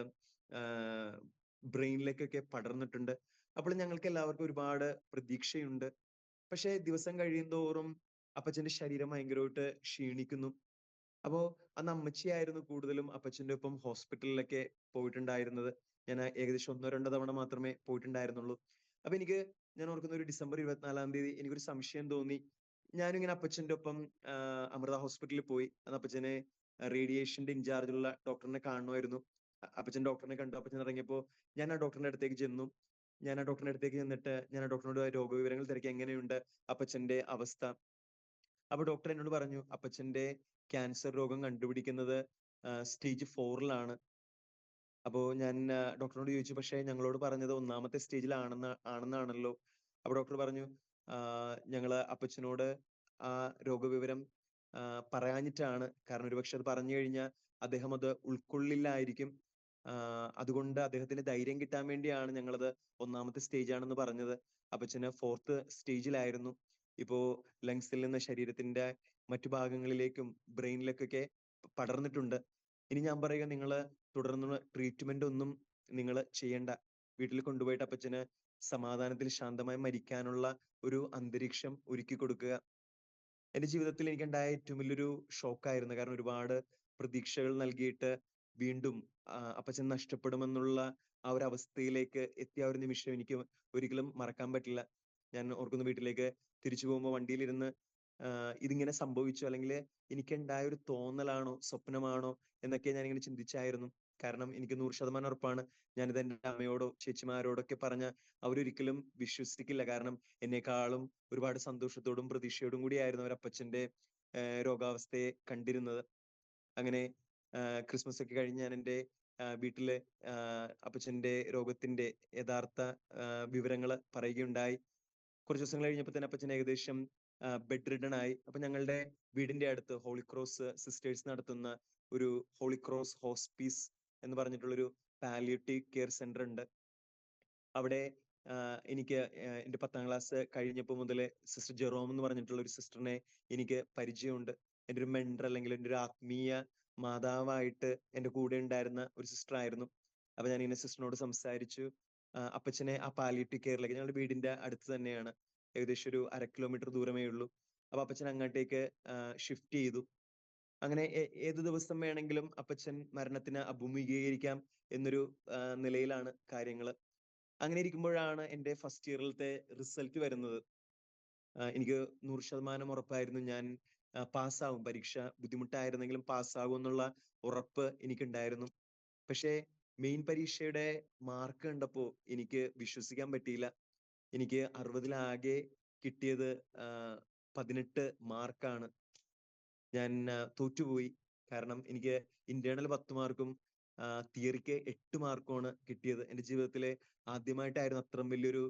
ബ്രെയിനിലേക്കൊക്കെ പടർന്നിട്ടുണ്ട്. അപ്പോൾ ഞങ്ങൾക്ക് എല്ലാവർക്കും ഒരുപാട് പ്രതീക്ഷയുണ്ട്. പക്ഷെ ദിവസം കഴിയുന്തോറും അപ്പച്ചന്റെ ശരീരം ഭയങ്കരമായിട്ട് ക്ഷീണിക്കുന്നു. അപ്പോ അന്ന് അമ്മച്ചിയായിരുന്നു കൂടുതലും അപ്പച്ചന്റെ ഒപ്പം ഹോസ്പിറ്റലിലൊക്കെ പോയിട്ടുണ്ടായിരുന്നത്. ഞാൻ ഏകദേശം 1-2 തവണ മാത്രമേ പോയിട്ടുണ്ടായിരുന്നുള്ളൂ. അപ്പൊ ഞാൻ ഓർക്കുന്ന ഒരു ഡിസംബർ 24-ാം തീയതി എനിക്കൊരു സംശയം തോന്നി. ഞാനും ഇങ്ങനെ അപ്പച്ചന്റെ ഒപ്പം അമൃത ഹോസ്പിറ്റലിൽ പോയി. അന്ന് അപ്പച്ചനെ റേഡിയേഷന്റെ ഇൻചാർജുള്ള ഡോക്ടറിനെ കാണുമായിരുന്നു. അപ്പച്ചൻ ഡോക്ടറിനെ കണ്ടു. അപ്പച്ചൻ ഇറങ്ങിയപ്പോ ഞാൻ ആ ഡോക്ടറിന്റെ അടുത്തേക്ക് ചെന്നു. ഞാൻ ആ ഡോക്ടറിന്റെ അടുത്തേക്ക് ചെന്നിട്ട് ഞാൻ ആ ഡോക്ടറിനോട് രോഗവിവരങ്ങൾ തിരക്കി, എങ്ങനെയുണ്ട് അപ്പച്ചന്റെ അവസ്ഥ. അപ്പൊ ഡോക്ടർ എന്നോട് പറഞ്ഞു അപ്പച്ചന്റെ ക്യാൻസർ രോഗം കണ്ടുപിടിക്കുന്നത് സ്റ്റേജ് 4-ലാണ്. അപ്പോ ഞാൻ ഡോക്ടറിനോട് ചോദിച്ചു, പക്ഷേ ഞങ്ങളോട് പറഞ്ഞത് 1ാമത്തെ സ്റ്റേജിലാണെന്നാണല്ലോ. അപ്പൊ ഡോക്ടർ പറഞ്ഞു, ഞങ്ങള് അപ്പച്ചനോട് ആ രോഗവിവരം പറയാഞ്ഞിട്ടാണ്. കാരണം ഒരുപക്ഷെ അത് പറഞ്ഞു കഴിഞ്ഞാൽ അദ്ദേഹം അത് ഉൾക്കൊള്ളില്ലായിരിക്കും. അതുകൊണ്ട് അദ്ദേഹത്തിന് ധൈര്യം കിട്ടാൻ വേണ്ടിയാണ് ഞങ്ങളത് 1ാമത്തെ സ്റ്റേജ് ആണെന്ന് പറഞ്ഞത്. അപ്പച്ചന് 4th സ്റ്റേജിലായിരുന്നു. ഇപ്പോ ലങ്സിൽ നിന്ന് ശരീരത്തിന്റെ മറ്റു ഭാഗങ്ങളിലേക്കും ബ്രെയിനിലേക്കൊക്കെ പടർന്നിട്ടുണ്ട്. ഇനി ഞാൻ പറയുക, നിങ്ങള് തുടർന്നുള്ള ട്രീറ്റ്മെന്റ് ഒന്നും നിങ്ങൾ ചെയ്യണ്ട. വീട്ടിൽ കൊണ്ടുപോയിട്ട് അപ്പച്ചന് സമാധാനത്തിൽ ശാന്തമായി മരിക്കാനുള്ള ഒരു അന്തരീക്ഷം ഒരുക്കി കൊടുക്കുക. എന്റെ ജീവിതത്തിൽ എനിക്കുണ്ടായ ഏറ്റവും വലിയൊരു ഷോക്കായിരുന്നു. കാരണം ഒരുപാട് പ്രതീക്ഷകൾ നൽകിയിട്ട് വീണ്ടും അപ്പച്ചൻ നഷ്ടപ്പെടുമെന്നുള്ള ആ ഒരു അവസ്ഥയിലേക്ക് എത്തിയ ഒരു നിമിഷം എനിക്ക് ഒരിക്കലും മറക്കാൻ പറ്റില്ല. ഞാൻ ഓർക്കുന്നു, വീട്ടിലേക്ക് തിരിച്ചു പോകുമ്പോൾ വണ്ടിയിലിരുന്ന് ഇതിങ്ങനെ സംഭവിച്ചു, അല്ലെങ്കിൽ എനിക്കുണ്ടായ ഒരു തോന്നലാണോ സ്വപ്നമാണോ എന്നൊക്കെ ഞാനിങ്ങനെ ചിന്തിച്ചായിരുന്നു. കാരണം എനിക്ക് 100% ഉറപ്പാണ്, ഞാനിത് എന്റെ അമ്മയോടോ ചേച്ചിമാരോടൊക്കെ പറഞ്ഞ അവരൊരിക്കലും വിശ്വസിക്കില്ല. കാരണം എന്നെക്കാളും ഒരുപാട് സന്തോഷത്തോടും പ്രതീക്ഷയോടും കൂടിയായിരുന്നു അവർ അപ്പച്ചന്റെ രോഗാവസ്ഥയെ കണ്ടിരുന്നത്. അങ്ങനെ ക്രിസ്മസ് ഒക്കെ കഴിഞ്ഞ് ഞാൻ എൻ്റെ വീട്ടില് അപ്പച്ചന്റെ രോഗത്തിന്റെ യഥാർത്ഥ വിവരങ്ങൾ പറയുകയുണ്ടായി. കുറച്ച് ദിവസങ്ങൾ കഴിഞ്ഞപ്പോൾ തന്നെ അപ്പച്ചൻ ഏകദേശം ബെഡ് റിഡൺ ആയി. അപ്പൊ ഞങ്ങളുടെ വീടിന്റെ അടുത്ത് ഹോളി ക്രോസ് സിസ്റ്റേഴ്സ് നടത്തുന്ന ഒരു ഹോളി ക്രോസ് ഹോസ്പീസ് എന്ന് പറഞ്ഞിട്ടുള്ളൊരു പാലിയേറ്റീവ് കെയർ സെന്റർ ഉണ്ട്. അവിടെ എനിക്ക് എന്റെ 10ാം ക്ലാസ് കഴിഞ്ഞപ്പോൾ മുതൽ സിസ്റ്റർ ജെറോം എന്ന് പറഞ്ഞിട്ടുള്ള ഒരു സിസ്റ്ററിനെ എനിക്ക് പരിചയമുണ്ട്. എൻ്റെ ഒരു മെന്റർ, അല്ലെങ്കിൽ എൻ്റെ ഒരു ആത്മീയ മാതാവായിട്ട് എൻ്റെ കൂടെ ഉണ്ടായിരുന്ന ഒരു സിസ്റ്റർ ആയിരുന്നു. അപ്പൊ ഞാൻ ഇങ്ങനെ സിസ്റ്ററിനോട് സംസാരിച്ചു. അപ്പച്ചനെ ആ പാലിയേറ്റീവ് കെയറിലേക്ക്, ഞങ്ങളുടെ വീടിന്റെ അടുത്ത് തന്നെയാണ്, ഏകദേശം ഒരു 1/2 കിലോമീറ്റർ ദൂരമേ ഉള്ളൂ. അപ്പൊ അപ്പച്ചൻ അങ്ങോട്ടേക്ക് ഷിഫ്റ്റ് ചെയ്തു. അങ്ങനെ ഏത് ദിവസം വേണമെങ്കിലും അപ്പച്ചൻ മരണത്തിന് അഭിമുഖീകരിക്കാം എന്നൊരു നിലയിലാണ് കാര്യങ്ങള്. അങ്ങനെ ഇരിക്കുമ്പോഴാണ് എൻ്റെ ഫസ്റ്റ് ഇയറിലത്തെ റിസൾട്ട് വരുന്നത്. എനിക്ക് 100% ഉറപ്പായിരുന്നു ഞാൻ പാസ്സാവും. പരീക്ഷ ബുദ്ധിമുട്ടായിരുന്നെങ്കിലും പാസ്സാകും എന്നുള്ള ഉറപ്പ് എനിക്കുണ്ടായിരുന്നു. പക്ഷേ മെയിൻ പരീക്ഷയുടെ മാർക്ക് കണ്ടപ്പോ എനിക്ക് വിശ്വസിക്കാൻ പറ്റിയില്ല. എനിക്ക് 60-ൽ ആകെ കിട്ടിയത് 18 മാർക്കാണ്. ഞാൻ തോറ്റുപോയി. കാരണം എനിക്ക് ഇന്റേണൽ 10 മാർക്കും തിയറിക്ക് 8 മാർക്കുമാണ് കിട്ടിയത്. എന്റെ ജീവിതത്തിലെ ആദ്യമായിട്ടായിരുന്നു അത്രയും വലിയൊരു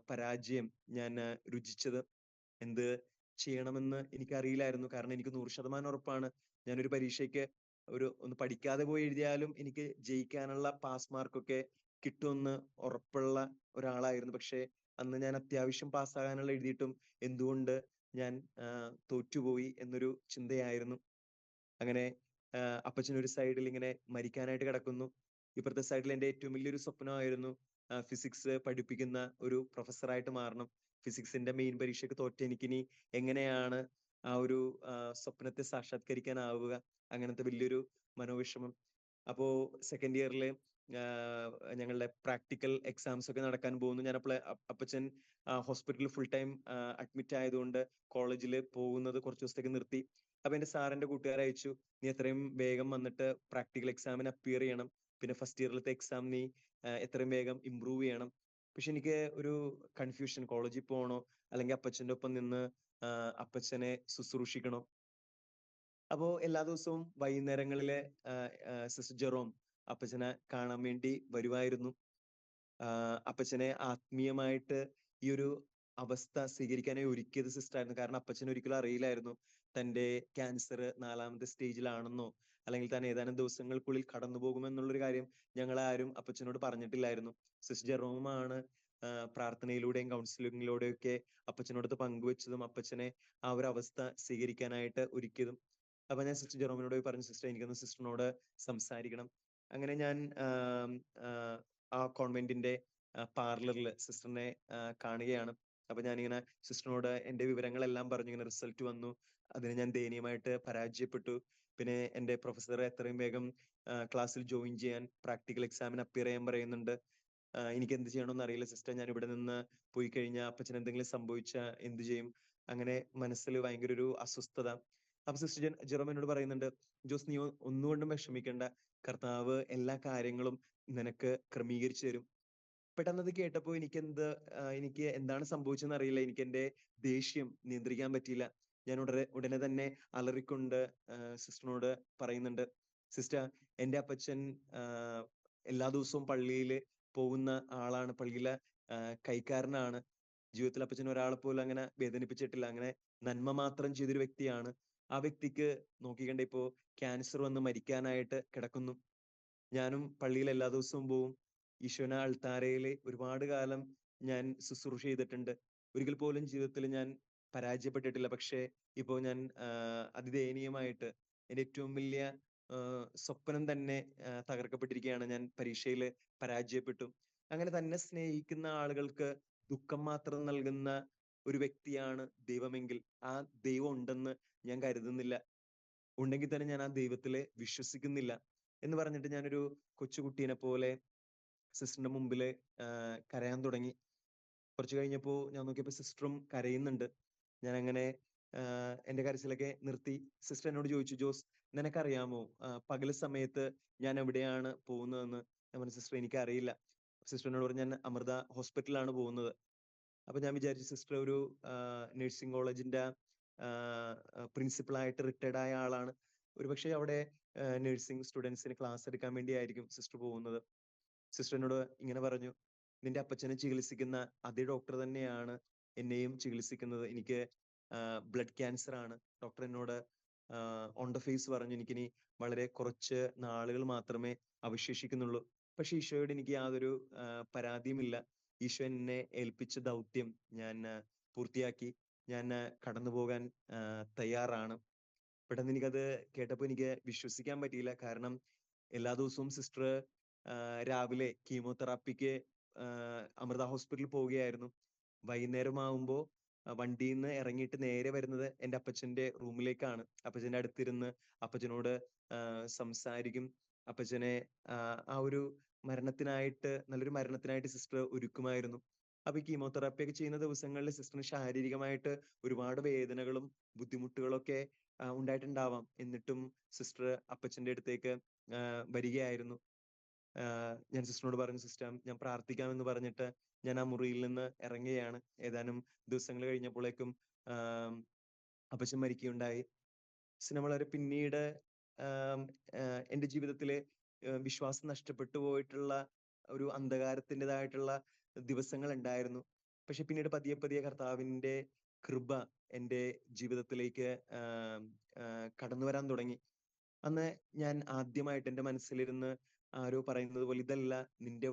പരാജയം ഞാൻ രുചിച്ചത്. എന്ത് ചെയ്യണമെന്ന് എനിക്കറിയില്ലായിരുന്നു. കാരണം എനിക്ക് 100% ഉറപ്പാണ്. ഞാനൊരു പരീക്ഷയ്ക്ക് ഒന്ന് പഠിക്കാതെ പോയി എഴുതിയാലും എനിക്ക് ജയിക്കാനുള്ള പാസ് മാർക്കൊക്കെ കിട്ടുമെന്ന് ഉറപ്പുള്ള ഒരാളായിരുന്നു. പക്ഷേ അന്ന് ഞാൻ അത്യാവശ്യം പാസ്സാകാനുള്ള എഴുതിയിട്ടും എന്തുകൊണ്ട് ഞാൻ തോറ്റുപോയി എന്നൊരു ചിന്തയായിരുന്നു. അങ്ങനെ അപ്പച്ചൻ ഒരു സൈഡിൽ ഇങ്ങനെ മരിക്കാനായിട്ട് കിടക്കുന്നു. ഇപ്പുറത്തെ സൈഡിൽ എന്റെ ഏറ്റവും വലിയൊരു സ്വപ്നമായിരുന്നു ഫിസിക്സ് പഠിപ്പിക്കുന്ന ഒരു പ്രൊഫസറായിട്ട് മാറണം. ഫിസിക്സിന്റെ മെയിൻ പരീക്ഷയ്ക്ക് തോറ്റ എനിക്കിനി എങ്ങനെയാണ് ആ ഒരു സ്വപ്നത്തെ സാക്ഷാത്കരിക്കാനാവുക? അങ്ങനത്തെ വലിയൊരു മനോവിഷമം. അപ്പോ സെക്കൻഡ് ഇയറില് ഞങ്ങളുടെ പ്രാക്ടിക്കൽ എക്സാംസ് ഒക്കെ നടക്കാൻ പോകുന്നു. ഞാൻ അപ്പോൾ അപ്പച്ചൻ ഹോസ്പിറ്റലിൽ ഫുൾ ടൈം അഡ്മിറ്റ് ആയതുകൊണ്ട് കോളേജിൽ പോകുന്നത് കുറച്ച് ദിവസത്തേക്ക് നിർത്തി. അപ്പൊ എന്റെ സാർ എന്റെ കൂട്ടുകാരെ അയച്ചു, നീ എത്രയും വേഗം വന്നിട്ട് പ്രാക്ടിക്കൽ എക്സാമിന് അപ്പിയർ ചെയ്യണം. പിന്നെ ഫസ്റ്റ് ഇയറിലത്തെ എക്സാം നീ എത്രയും വേഗം ഇമ്പ്രൂവ് ചെയ്യണം. പക്ഷെ എനിക്ക് ഒരു കൺഫ്യൂഷൻ, കോളേജിൽ പോകണോ അല്ലെങ്കിൽ അപ്പച്ചന്റെ ഒപ്പം നിന്ന് അപ്പച്ചനെ ശുശ്രൂഷിക്കണോ? അപ്പോ എല്ലാ ദിവസവും വൈകുന്നേരങ്ങളിലെ സിസ്റ്റർ ജെറോം അപ്പച്ചനെ കാണാൻ വേണ്ടി വരുമായിരുന്നു. അപ്പച്ചനെ ആത്മീയമായിട്ട് ഈ ഒരു അവസ്ഥ സ്വീകരിക്കാനായി ഒരുക്കിയത് സിസ്റ്റർ ആയിരുന്നു. കാരണം അപ്പച്ചന് ഒരിക്കലും അറിയില്ലായിരുന്നു തന്റെ ക്യാൻസർ 4ാമത്തെ സ്റ്റേജിലാണെന്നോ അല്ലെങ്കിൽ താൻ ഏതാനും ദിവസങ്ങൾക്കുള്ളിൽ കടന്നു പോകുമെന്നുള്ളൊരു കാര്യം ഞങ്ങളാരും അപ്പച്ചനോട് പറഞ്ഞിട്ടില്ലായിരുന്നു. സിസ്റ്റർ ജെറോമാണ് പ്രാർത്ഥനയിലൂടെയും കൗൺസിലിങ്ങിലൂടെയും ഒക്കെ അപ്പച്ചനോടത്ത് പങ്കുവെച്ചതും അപ്പച്ചനെ ആ ഒരു അവസ്ഥ സ്വീകരിക്കാനായിട്ട് ഒരുക്കിയതും. അപ്പൊ ഞാൻ സിസ്റ്റർ ജെറോമിനോട് പോയി പറഞ്ഞു, സിസ്റ്റർ എനിക്കൊന്ന് സിസ്റ്ററിനോട് സംസാരിക്കണം. അങ്ങനെ ഞാൻ ആ കോൺവെന്റിന്റെ പാർലറിൽ സിസ്റ്ററിനെ കാണുകയാണ്. അപ്പൊ ഞാനിങ്ങനെ സിസ്റ്ററിനോട് എന്റെ വിവരങ്ങളെല്ലാം പറഞ്ഞു. ഇങ്ങനെ റിസൾട്ട് വന്നു, അതിന് ഞാൻ ദയനീയമായിട്ട് പരാജയപ്പെട്ടു. പിന്നെ എന്റെ പ്രൊഫസർ എത്രയും വേഗം ക്ലാസ്സിൽ ജോയിൻ ചെയ്യാൻ, പ്രാക്ടിക്കൽ എക്സാമിന് അപ്പിയർ ചെയ്യാൻ പറയുന്നുണ്ട്. എനിക്ക് എന്ത് ചെയ്യണമെന്ന് അറിയില്ല സിസ്റ്റർ. ഞാൻ ഇവിടെ നിന്ന് പോയി കഴിഞ്ഞാൽ അപ്പച്ചന് എന്തെങ്കിലും സംഭവിച്ചാൽ എന്ത് ചെയ്യും? അങ്ങനെ മനസ്സിൽ ഭയങ്കര ഒരു അസ്വസ്ഥത. അപ്പൊ സിസ്റ്റർ ജെറോം എന്നോട് പറയുന്നുണ്ട്, ജോസ് നീ ഒന്നുകൊണ്ടും വിഷമിക്കേണ്ട, കർത്താവ് എല്ലാ കാര്യങ്ങളും നിനക്ക് ക്രമീകരിച്ചു തരും. പെട്ടെന്നത് കേട്ടപ്പോ എനിക്ക് എന്താണ് സംഭവിച്ചതെന്ന് അറിയില്ല. എനിക്ക് എന്റെ ദേഷ്യം നിയന്ത്രിക്കാൻ പറ്റിയില്ല. ഞാൻ ഉടനെ തന്നെ അലറിക്കൊണ്ട് സിസ്റ്ററിനോട് പറയുന്നുണ്ട്, സിസ്റ്റർ എന്റെ അപ്പച്ചൻ എല്ലാ ദിവസവും പള്ളിയിൽ പോകുന്ന ആളാണ്, പള്ളിയിലെ കൈക്കാരനാണ്. ജീവിതത്തിൽ അപ്പച്ചൻ ഒരാളെ പോലും അങ്ങനെ വേദനിപ്പിച്ചിട്ടില്ല. അങ്ങനെ നന്മ മാത്രം ചെയ്തൊരു വ്യക്തിയാണ്. ആ വ്യക്തിക്ക് നോക്കിക്കണ്ട ഇപ്പോ ക്യാൻസർ വന്ന് മരിക്കാനായിട്ട് കിടക്കുന്നു. ഞാനും പള്ളിയിൽ എല്ലാ ദിവസവും പോവും. ഈശോന അൾത്താരയില് ഒരുപാട് കാലം ഞാൻ ശുശ്രൂഷ ചെയ്തിട്ടുണ്ട്. ഒരിക്കൽ പോലും ജീവിതത്തിൽ ഞാൻ പരാജയപ്പെട്ടിട്ടില്ല. പക്ഷേ ഇപ്പോ ഞാൻ അതിദയനീയമായിട്ട് എന്റെ ഏറ്റവും വലിയ സ്വപ്നം തന്നെ തകർക്കപ്പെട്ടിരിക്കുകയാണ്. ഞാൻ പരീക്ഷയില് പരാജയപ്പെട്ടു. അങ്ങനെ തന്നെ സ്നേഹിക്കുന്ന ആളുകൾക്ക് ദുഃഖം മാത്രം നൽകുന്ന ഒരു വ്യക്തിയാണ് ദൈവമെങ്കിൽ ആ ദൈവം ഉണ്ടെന്ന് ഞാൻ കരുതുന്നില്ല. ഉണ്ടെങ്കിൽ തന്നെ ഞാൻ ആ ദൈവത്തില് വിശ്വസിക്കുന്നില്ല എന്ന് പറഞ്ഞിട്ട് ഞാനൊരു കൊച്ചുകുട്ടീനെ പോലെ സിസ്റ്ററിന്റെ മുമ്പില് കരയാൻ തുടങ്ങി. കുറച്ച് കഴിഞ്ഞപ്പോ ഞാൻ നോക്കിയപ്പോ സിസ്റ്ററും കരയുന്നുണ്ട്. ഞാൻ അങ്ങനെ എന്റെ കരച്ചിലൊക്കെ നിർത്തി. സിസ്റ്റർ എന്നോട് ചോദിച്ചു, ജോസ് നിനക്കറിയാമോ പകൽ സമയത്ത് ഞാൻ എവിടെയാണ് പോകുന്നതെന്ന്? ഞാൻ പറഞ്ഞു, സിസ്റ്റർ എനിക്കറിയില്ല. സിസ്റ്റർ എന്നോട് പറഞ്ഞു, ഞാൻ അമൃത ഹോസ്പിറ്റലിലാണ് പോകുന്നത്. അപ്പൊ ഞാൻ വിചാരിച്ചു സിസ്റ്റർ ഒരു നഴ്സിംഗ് കോളേജിന്റെ പ്രിൻസിപ്പളായിട്ട് റിട്ടയർഡ് ആയ ആളാണ്. ഒരുപക്ഷെ അവിടെ നഴ്സിംഗ് സ്റ്റുഡൻസിന് ക്ലാസ് എടുക്കാൻ വേണ്ടിയായിരിക്കും സിസ്റ്റർ പോകുന്നത്. സിസ്റ്റർ എന്നോട് ഇങ്ങനെ പറഞ്ഞു, നിന്റെ അപ്പച്ചനെ ചികിത്സിക്കുന്ന അതേ ഡോക്ടർ തന്നെയാണ് എന്നെയും ചികിത്സിക്കുന്നത്. എനിക്ക് ബ്ലഡ് ക്യാൻസർ ആണ്. ഡോക്ടർ എന്നോട് ഓൺ ദ ഫേസ് പറഞ്ഞു, എനിക്കിനി വളരെ കുറച്ച് നാളുകൾ മാത്രമേ അവശേഷിക്കുന്നുള്ളൂ. പക്ഷെ ഈശോയോട് എനിക്ക് യാതൊരു പരാതിയുമില്ല. ഈശോ എന്നെ ഏൽപ്പിച്ച ദൗത്യം ഞാൻ പൂർത്തിയാക്കി. ഞാൻ കടന്നു പോകാൻ തയ്യാറാണ്. പെട്ടെന്ന് എനിക്കത് കേട്ടപ്പോ എനിക്ക് വിശ്വസിക്കാൻ പറ്റിയില്ല. കാരണം എല്ലാ ദിവസവും സിസ്റ്റർ രാവിലെ കീമോതെറാപ്പിക്ക് അമൃത ഹോസ്പിറ്റലിൽ പോവുകയായിരുന്നു. വൈകുന്നേരമാകുമ്പോൾ വണ്ടിയിൽ നിന്ന് ഇറങ്ങിയിട്ട് നേരെ വരുന്നത് എൻ്റെ അപ്പച്ചന്റെ റൂമിലേക്കാണ്. അപ്പച്ചന്റെ അടുത്തിരുന്ന് അപ്പച്ചനോട് സംസാരിക്കും. അപ്പച്ചനെ ആ ഒരു നല്ലൊരു മരണത്തിനായിട്ട് സിസ്റ്റർ ഒരുക്കുമായിരുന്നു. അപ്പൊ ഈ കീമോതെറാപ്പി ഒക്കെ ചെയ്യുന്ന ദിവസങ്ങളിൽ സിസ്റ്ററിന് ശാരീരികമായിട്ട് ഒരുപാട് വേദനകളും ബുദ്ധിമുട്ടുകളൊക്കെ ഉണ്ടായിട്ടുണ്ടാവാം. എന്നിട്ടും സിസ്റ്റർ അപ്പച്ചന്റെ അടുത്തേക്ക് വരികയായിരുന്നു. ഞാൻ സിസ്റ്ററിനോട് പറഞ്ഞു, സിസ്റ്റർ ഞാൻ പ്രാർത്ഥിക്കാമെന്ന് പറഞ്ഞിട്ട് ഞാൻ ആ മുറിയിൽ നിന്ന് ഇറങ്ങുകയാണ്. ഏതാനും ദിവസങ്ങൾ കഴിഞ്ഞപ്പോഴേക്കും അപ്പച്ചൻ മരിക്കുകയുണ്ടായി. വളരെ പിന്നീട് എൻ്റെ ജീവിതത്തിലെ വിശ്വാസം നഷ്ടപ്പെട്ടു പോയിട്ടുള്ള ഒരു അന്ധകാരത്തിൻ്റെതായിട്ടുള്ള ദിവസങ്ങൾ ഉണ്ടായിരുന്നു. പക്ഷെ പിന്നീട് പതിയെ പതിയെ കർത്താവിന്റെ കൃപ എൻ്റെ ജീവിതത്തിലേക്ക് കടന്നു വരാൻ തുടങ്ങി. അന്ന് ഞാൻ ആദ്യമായിട്ട് എൻ്റെ മനസ്സിലിരുന്ന് ആരോ പറയുന്നത് പോലെ, ഇതല്ല നിന്റെ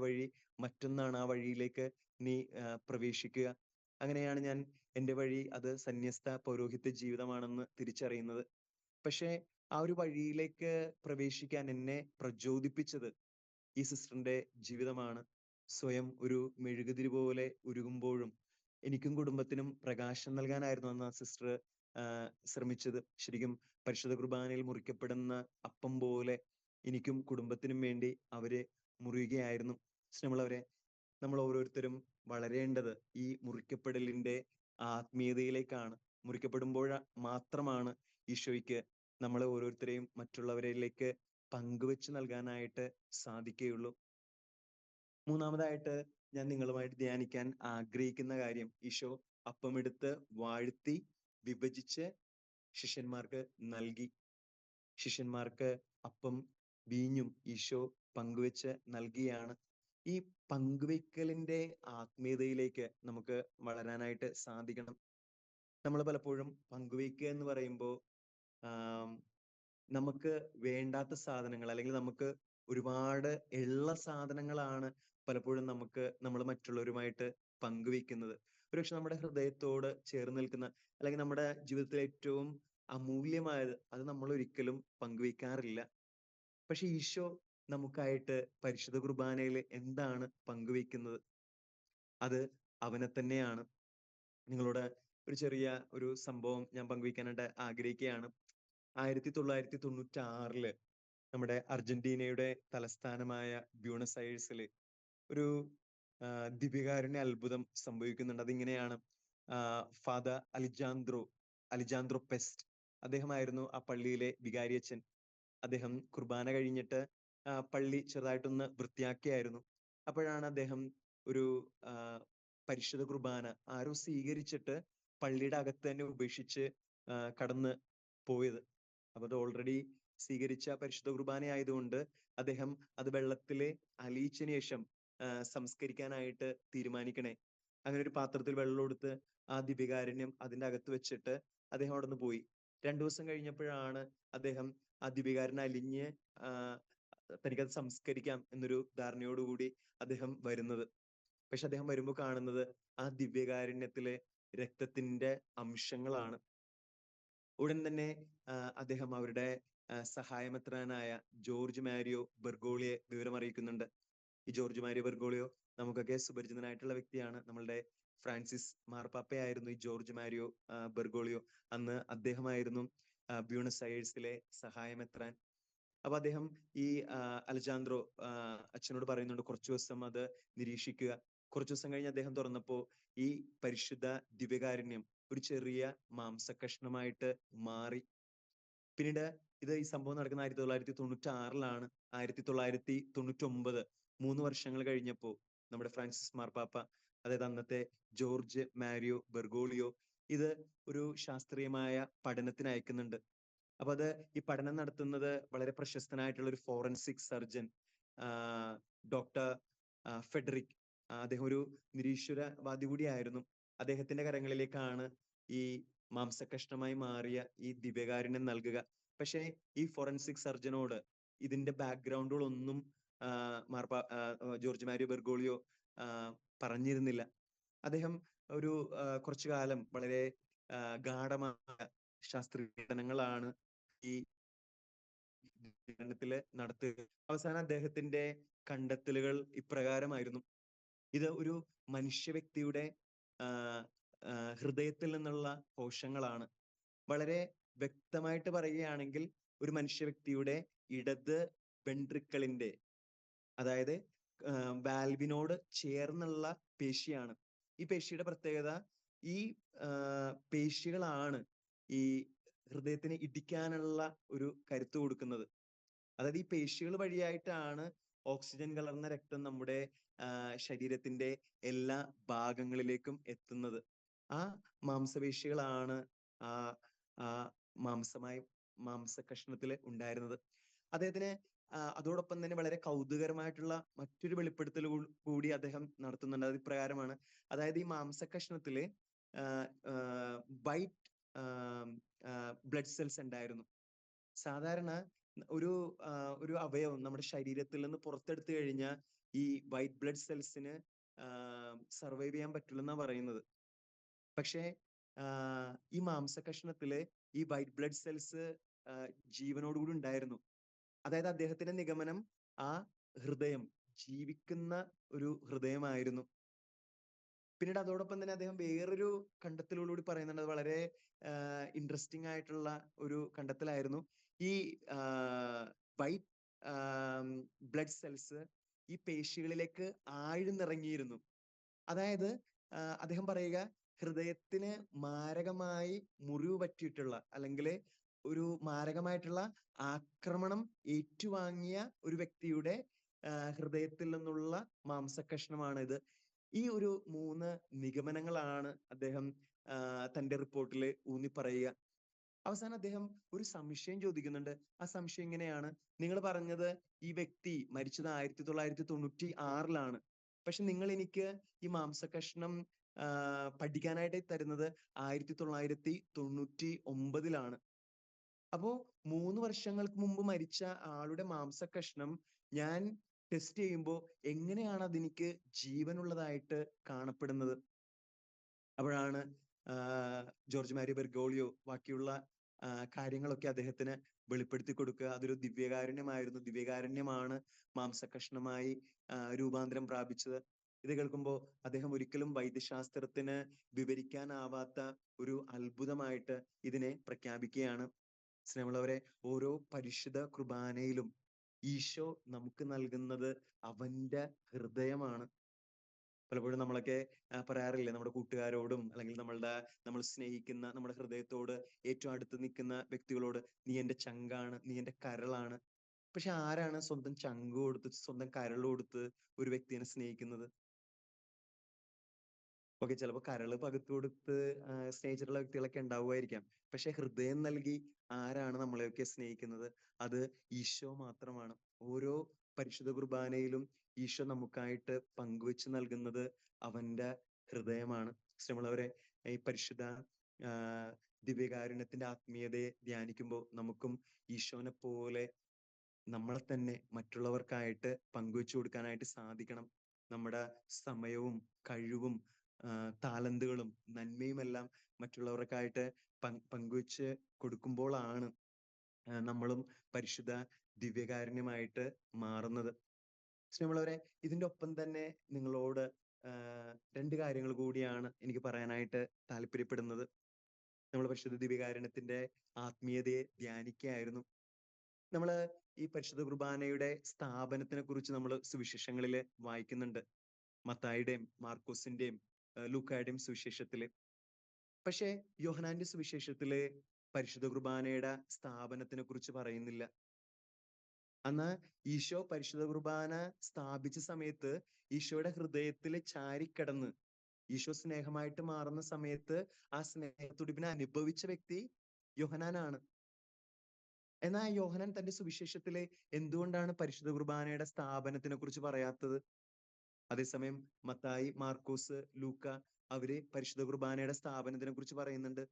വഴി മറ്റൊന്നാണ്, ആ വഴിയിലേക്ക് നീ പ്രവേശിക്കുക. അങ്ങനെയാണ് ഞാൻ എൻ്റെ വഴി അത് സന്യസ്ത പൗരോഹിത്യ ജീവിതമാണെന്ന് തിരിച്ചറിയുന്നത്. പക്ഷേ ആ ഒരു വഴിയിലേക്ക് പ്രവേശിക്കാൻ എന്നെ പ്രചോദിപ്പിച്ചത് ഈ സിസ്റ്ററിന്റെ ജീവിതമാണ്. സ്വയം ഒരു മെഴുകുതിരി പോലെ ഉരുകുമ്പോഴും എനിക്കും കുടുംബത്തിനും പ്രകാശം നൽകാനായിരുന്നു അന്ന് ആ സിസ്റ്റർ ശ്രമിച്ചത്. ശരിക്കും പരിശുദ്ധ കുർബാനയിൽ മുറിക്കപ്പെടുന്ന അപ്പം പോലെ എനിക്കും കുടുംബത്തിനും വേണ്ടി അവര് മുറിയുകയായിരുന്നു. സ്നേഹമുള്ളവരെ, നമ്മൾ ഓരോരുത്തരും വളരേണ്ടത് ഈ മുറിക്കപ്പെടലിന്റെ ആത്മീയതയിലേക്കാണ്. മുറിക്കപ്പെടുമ്പോൾ മാത്രമാണ് ഈശോയ്ക്ക് നമ്മളെ ഓരോരുത്തരെയും മറ്റുള്ളവരിലേക്ക് പങ്കുവെച്ച് നൽകാനായിട്ട് സാധിക്കുകയുള്ളൂ. മൂന്നാമതായിട്ട് ഞാൻ നിങ്ങളുമായിട്ട് ധ്യാനിക്കാൻ ആഗ്രഹിക്കുന്ന കാര്യം, ഈശോ അപ്പമെടുത്ത് വാഴ്ത്തി വിഭജിച്ച് ശിഷ്യന്മാർക്ക് നൽകി. ശിഷ്യന്മാർക്ക് അപ്പം വീഞ്ഞും ഈശോ പങ്കുവെച്ച് നൽകിയാണ്. ഈ പങ്കുവെക്കലിന്റെ ആത്മീയതയിലേക്ക് നമുക്ക് വളരാനായിട്ട് സാധിക്കണം. നമ്മൾ പലപ്പോഴും പങ്കുവെക്കുക എന്ന് പറയുമ്പോൾ നമുക്ക് വേണ്ടാത്ത സാധനങ്ങൾ, അല്ലെങ്കിൽ നമുക്ക് ഒരുപാട് ഉള്ള സാധനങ്ങളാണ് പലപ്പോഴും നമ്മൾ മറ്റുള്ളവരുമായിട്ട് പങ്കുവെക്കുന്നത്. ഒരുപക്ഷെ നമ്മുടെ ഹൃദയത്തോട് ചേർന്ന് നിൽക്കുന്ന, അല്ലെങ്കിൽ നമ്മുടെ ജീവിതത്തിലെ ഏറ്റവും അമൂല്യമായത്, അത് നമ്മൾ ഒരിക്കലും പങ്കുവെക്കാറില്ല. പക്ഷെ ഈശോ നമുക്കായിട്ട് പരിശുദ്ധ കുർബാനയിൽ എന്താണ് പങ്കുവെക്കുന്നത്? അത് അവനെ തന്നെയാണ്. നിങ്ങളോട് ഒരു ചെറിയ ഒരു സംഭവം ഞാൻ പങ്കുവെക്കാനായിട്ട് ആഗ്രഹിക്കുകയാണ്. 1996 നമ്മുടെ അർജന്റീനയുടെ തലസ്ഥാനമായ ബ്യൂണസ് അയേഴ്സില് ഒരു ദിവ്യകാരുണ്യ അത്ഭുതം സംഭവിക്കുന്നുണ്ട്. അതിങ്ങനെയാണ്. ഫാദർ അലിജാൻദ്രോ പെസ്റ്റ്, അദ്ദേഹമായിരുന്നു ആ പള്ളിയിലെ വികാരിയച്ഛൻ. അദ്ദേഹം കുർബാന കഴിഞ്ഞിട്ട് പള്ളി ചെറുതായിട്ടൊന്ന് വൃത്തിയാക്കിയായിരുന്നു. അപ്പോഴാണ് അദ്ദേഹം ഒരു പരിശുദ്ധ കുർബാന ആരോ സ്വീകരിച്ചിട്ട് പള്ളിയുടെ അകത്ത് തന്നെ ഉപേക്ഷിച്ച് കടന്ന് പോയത്. അപ്പൊ അത് ഓൾറെഡി സ്വീകരിച്ച പരിശുദ്ധ കുർബാന ആയതുകൊണ്ട് അദ്ദേഹം അത് വെള്ളത്തില് അലിയിച്ചതിന് ശേഷം സംസ്കരിക്കാനായിട്ട് തീരുമാനിക്കണേ. അങ്ങനെ ഒരു പാത്രത്തിൽ വെള്ളം എടുത്ത് ആ ദിവ്യകാരുണ്യം അതിന്റെ അകത്ത് വെച്ചിട്ട് അദ്ദേഹം അവിടെ നിന്ന് പോയി. 2 ദിവസം കഴിഞ്ഞപ്പോഴാണ് അദ്ദേഹം ആ ദിവ്യകാരുണ്യം അലിഞ്ഞ് തനിക്കത് സംസ്കരിക്കാം എന്നൊരു ധാരണയോടുകൂടി അദ്ദേഹം വരുന്നത്. പക്ഷെ അദ്ദേഹം വരുമ്പോൾ കാണുന്നത് ആ ദിവ്യകാരുണ്യത്തിലെ രക്തത്തിന്റെ അംശങ്ങളാണ്. ഉടൻ തന്നെ അദ്ദേഹം അവരുടെ സഹായമെത്രാനായ ജോർജ് മാരിയോ ബെർഗോളിയെ വിവരമറിയിക്കുന്നുണ്ട്. ഈ ജോർജ് മാരിയോ ബെർഗോളിയോ നമുക്കൊക്കെ സുപരിചിതനായിട്ടുള്ള വ്യക്തിയാണ്. നമ്മളുടെ ഫ്രാൻസിസ് മാർപ്പാപ്പയായിരുന്നു ഈ ജോർജ് മാരിയോ ബെർഗോളിയോ. അന്ന് അദ്ദേഹമായിരുന്നു ബ്യൂണസ് അയേഴ്സിലെ സഹായമെത്രാൻ. അപ്പൊ അദ്ദേഹം ഈ അലജാൻദ്രോ അച്ഛനോട് പറയുന്നുണ്ട്, കുറച്ചു ദിവസം അത് നിരീക്ഷിക്കുക. കുറച്ചു ദിവസം കഴിഞ്ഞ് അദ്ദേഹം തുറന്നപ്പോ ഈ പരിശുദ്ധ ദിവ്യകാരുണ്യം ഒരു ചെറിയ മാംസകഷ്ണമായിട്ട് മാറി. പിന്നീട് ഈ സംഭവം നടക്കുന്ന 1996 1999, 3 വർഷങ്ങൾ കഴിഞ്ഞപ്പോ നമ്മുടെ ഫ്രാൻസിസ് മാർപ്പാപ്പ, അതായത് അന്നത്തെ ജോർജ് മാരിയോ ബെർഗോളിയോ, ഇത് ഒരു ശാസ്ത്രീയമായ പഠനത്തിന് അയക്കുന്നുണ്ട്. അപ്പൊ അത് ഈ പഠനം നടത്തുന്നത് വളരെ പ്രശസ്തനായിട്ടുള്ള ഒരു ഫോറൻസിക് സർജൻ ഡോക്ടർ ഫെഡറിക്. അദ്ദേഹം ഒരു നിരീശ്വരവാദി കൂടിയായിരുന്നു. അദ്ദേഹത്തിന്റെ കരങ്ങളിലേക്കാണ് ഈ മാംസകഷ്ണമായി മാറിയ ഈ ദിവ്യകാരുണ്യം നൽകുക. പക്ഷേ ഈ ഫോറൻസിക് സർജനോട് ഇതിന്റെ ബാക്ക്ഗ്രൗണ്ടുകളൊന്നും ജോർജ് മാരിയോ ബെർഗോളിയോ പറഞ്ഞിരുന്നില്ല. അദ്ദേഹം ഒരു കുറച്ചു കാലം വളരെ ഗാഢമായ ശാസ്ത്രീയ പഠനങ്ങളാണ് ഈ ത്തില് നടത്തുക. അവസാനം അദ്ദേഹത്തിന്റെ കണ്ടെത്തലുകൾ ഇപ്രകാരമായിരുന്നു. ഇത് ഒരു മനുഷ്യ വ്യക്തിയുടെ ഹൃദയത്തിൽ നിന്നുള്ള കോശങ്ങളാണ്. വളരെ വ്യക്തമായിട്ട് പറയുകയാണെങ്കിൽ ഒരു മനുഷ്യ വ്യക്തിയുടെ ഇടത് വെൻട്രിക്കിളിന്റെ, അതായത് വാൽവിനോട് ചേർന്നുള്ള പേശിയാണ്. ഈ പേശിയുടെ പ്രത്യേകത, ഈ പേശികളാണ് ഈ ഹൃദയത്തിന് ഇടിക്കാനുള്ള ഒരു കരുത്ത് കൊടുക്കുന്നത്. അതായത് ഈ പേശികൾ വഴിയായിട്ടാണ് ഓക്സിജൻ കലർന്ന രക്തം നമ്മുടെ ശരീരത്തിന്റെ എല്ലാ ഭാഗങ്ങളിലേക്കും എത്തുന്നത്. ആ മാംസപേശികളാണ് ആ ആ മാംസമായി മാംസകഷ്ണത്തിൽ ഉണ്ടായിരുന്നത്. അദ്ദേഹത്തിന് അതോടൊപ്പം തന്നെ വളരെ കൗതുകരമായിട്ടുള്ള മറ്റൊരു വെളിപ്പെടുത്തൽ കൂടി അദ്ദേഹം നടത്തുന്നുണ്ട്. അത് ഇപ്രകാരമാണ്. അതായത് ഈ മാംസകഷ്ണത്തില് വൈറ്റ് ബ്ലഡ് സെൽസ് ഉണ്ടായിരുന്നു. സാധാരണ ഒരു ഒരു അവയവം നമ്മുടെ ശരീരത്തിൽ നിന്ന് പുറത്തെടുത്തു കഴിഞ്ഞാൽ ഈ വൈറ്റ് ബ്ലഡ് സെൽസിന് സർവൈവ് ചെയ്യാൻ പറ്റില്ലെന്നാണ് പറയുന്നത്. പക്ഷേ ഈ മാംസകഷ്ണത്തില് ഈ വൈറ്റ് ബ്ലഡ് സെൽസ് ജീവനോടുകൂടി ഉണ്ടായിരുന്നു. അതായത് അദ്ദേഹത്തിന്റെ നിഗമനം ആ ഹൃദയം ജീവിക്കുന്ന ഒരു ഹൃദയമായിരുന്നു. പിന്നീട് അതോടൊപ്പം തന്നെ അദ്ദേഹം വേറൊരു കണ്ടെത്തലോടുകൂടി പറയുന്നുണ്ട്. അത് വളരെ ഇൻട്രസ്റ്റിംഗ് ആയിട്ടുള്ള ഒരു കണ്ടെത്തലായിരുന്നു. ഈ വൈറ്റ് ബ്ലഡ് സെൽസ് ഈ പേശികളിലേക്ക് ആഴ്ന്നിറങ്ങിയിരുന്നു. അതായത് അദ്ദേഹം പറയുക, ഹൃദയത്തിന് മാരകമായി മുറിവ് പറ്റിയിട്ടുള്ള അല്ലെങ്കിൽ ഒരു മാരകമായിട്ടുള്ള ആക്രമണം ഏറ്റുവാങ്ങിയ ഒരു വ്യക്തിയുടെ ഹൃദയത്തിൽ നിന്നുള്ള മാംസകഷ്ണമാണ് ഇത്. ഈ ഒരു 3 നിഗമനങ്ങളാണ് അദ്ദേഹം തന്റെ റിപ്പോർട്ടിൽ ഊന്നി പറയുക. അവസാനം അദ്ദേഹം ഒരു സംശയം ചോദിക്കുന്നുണ്ട്. ആ സംശയം ഇങ്ങനെയാണ്: നിങ്ങൾ പറഞ്ഞത് ഈ വ്യക്തി മരിച്ചത് 1996-ലാണ്. പക്ഷെ നിങ്ങൾ എനിക്ക് ഈ മാംസകഷ്ണം പഠിക്കാനായിട്ട് തരുന്നത് 1999-ലാണ്. അപ്പോ 3 വർഷങ്ങൾക്ക് മുമ്പ് മരിച്ച ആളുടെ മാംസകഷ്ണം ഞാൻ ടെസ്റ്റ് ചെയ്യുമ്പോൾ എങ്ങനെയാണ് അതെനിക്ക് ജീവനുള്ളതായിട്ട് കാണപ്പെടുന്നത്? അപ്പോഴാണ് ജോർജ് മാരി ബെർഗോളിയോ ബാക്കിയുള്ള കാര്യങ്ങളൊക്കെ അദ്ദേഹത്തിന് വെളിപ്പെടുത്തി കൊടുക്കുക. അതൊരു ദിവ്യകാരുണ്യമാണ് മാംസകഷ്ണമായി രൂപാന്തരം പ്രാപിച്ചത്. ഇത് കേൾക്കുമ്പോൾ അദ്ദേഹം ഒരിക്കലും വൈദ്യശാസ്ത്രത്തിന് വിവരിക്കാനാവാത്ത ഒരു അത്ഭുതമായിട്ട് ഇതിനെ പ്രഖ്യാപിക്കുകയാണ്. സ്നേഹമുള്ളവരെ, ഓരോ പരിശുദ്ധ കുർബാനയിലും ഈശോ നമുക്ക് നൽകുന്നത് അവന്റെ ഹൃദയമാണ്. പലപ്പോഴും നമ്മളൊക്കെ പറയാറില്ലേ, നമ്മുടെ കൂട്ടുകാരോടും അല്ലെങ്കിൽ നമ്മൾ സ്നേഹിക്കുന്ന നമ്മുടെ ഹൃദയത്തോട് ഏറ്റവും അടുത്ത് നിൽക്കുന്ന വ്യക്തികളോട്, നീ എന്റെ ചങ്കാണ്, നീ എന്റെ കരളാണ്. പക്ഷെ ആരാണ് സ്വന്തം ചങ്ക് കൊടുത്ത് സ്വന്തം കരൾ കൊടുത്ത് ഒരു വ്യക്തിയെ സ്നേഹിക്കുന്നത്? ഓക്കെ, ചിലപ്പോൾ കരള് പകുത്തു കൊടുത്ത് സ്നേഹിച്ചിട്ടുള്ള വ്യക്തികളൊക്കെ ഉണ്ടാവുമായിരിക്കാം. പക്ഷെ ഹൃദയം നൽകി ആരാണ് നമ്മളെയൊക്കെ സ്നേഹിക്കുന്നത്? അത് ഈശോ മാത്രമാണ്. ഓരോ പരിശുദ്ധ കുർബാനയിലും ഈശോ നമുക്കായിട്ട് പങ്കുവെച്ച് നൽകുന്നത് അവന്റെ ഹൃദയമാണ്. സ്നേഹമുള്ളവരെ, ഈ പരിശുദ്ധ ദിവ്യകാരുണ്യത്തിന്റെ ആത്മീയതയെ ധ്യാനിക്കുമ്പോൾ നമുക്കും ഈശോനെ പോലെ നമ്മളെ തന്നെ മറ്റുള്ളവർക്കായിട്ട് പങ്കുവെച്ചു കൊടുക്കാനായിട്ട് സാധിക്കണം. നമ്മുടെ സമയവും കഴിവും താലന്തുകളും നന്മയുമെല്ലാം മറ്റുള്ളവർക്കായിട്ട് പങ്കുവെച്ച് കൊടുക്കുമ്പോഴാണ് നമ്മളും പരിശുദ്ധ ദിവ്യകാരുണ്യമായിട്ട് മാറുന്നത്. സ്നേഹമുള്ളവരെ, ഇതിന്റെ ഒപ്പം തന്നെ നിങ്ങളോട് 2 കാര്യങ്ങൾ കൂടിയാണ് എനിക്ക് പറയാനായിട്ട് താല്പര്യപ്പെടുന്നത്. നമ്മൾ പരിശുദ്ധ ദിവ്യകാരുണ്യത്തിന്റെ ആത്മീയതയെ ധ്യാനിക്കുകയായിരുന്നു. നമ്മള് ഈ പരിശുദ്ധ കുർബാനയുടെ സ്ഥാപനത്തിനെ കുറിച്ച് നമ്മൾ സുവിശേഷങ്ങളിൽ വായിക്കുന്നുണ്ട്. മത്തായിയുടെയും മാർക്കോസിന്റെയും ലൂക്കായുടെയും സുവിശേഷത്തില്. പക്ഷേ യോഹന്നാന്റെ സുവിശേഷത്തില് പരിശുദ്ധ കുർബാനയുടെ സ്ഥാപനത്തിനെ കുറിച്ച് പറയുന്നില്ല. അന്ന് ഈശോ പരിശുദ്ധ കുർബാന സ്ഥാപിച്ച സമയത്ത് ഈശോയുടെ ഹൃദയത്തിൽ ചാരിക്കിടന്ന് ഈശോ സ്നേഹമായിട്ട് മാറുന്ന സമയത്ത് ആ സ്നേഹത്തുടിപ്പിനെ അനുഭവിച്ച വ്യക്തി യോഹന്നാനാണ്. എന്നാൽ യോഹന്നാൻ തന്റെ സുവിശേഷത്തില് എന്തുകൊണ്ടാണ് പരിശുദ്ധ കുർബാനയുടെ സ്ഥാപനത്തിനെ കുറിച്ച് പറയാത്തത്? അതേസമയം മത്തായി, മാർക്കോസ്, ലൂക്ക അവര് പരിശുദ്ധ കുർബാനയുടെ സ്ഥാപനത്തിനെ കുറിച്ച് പറയുന്നുണ്ട്.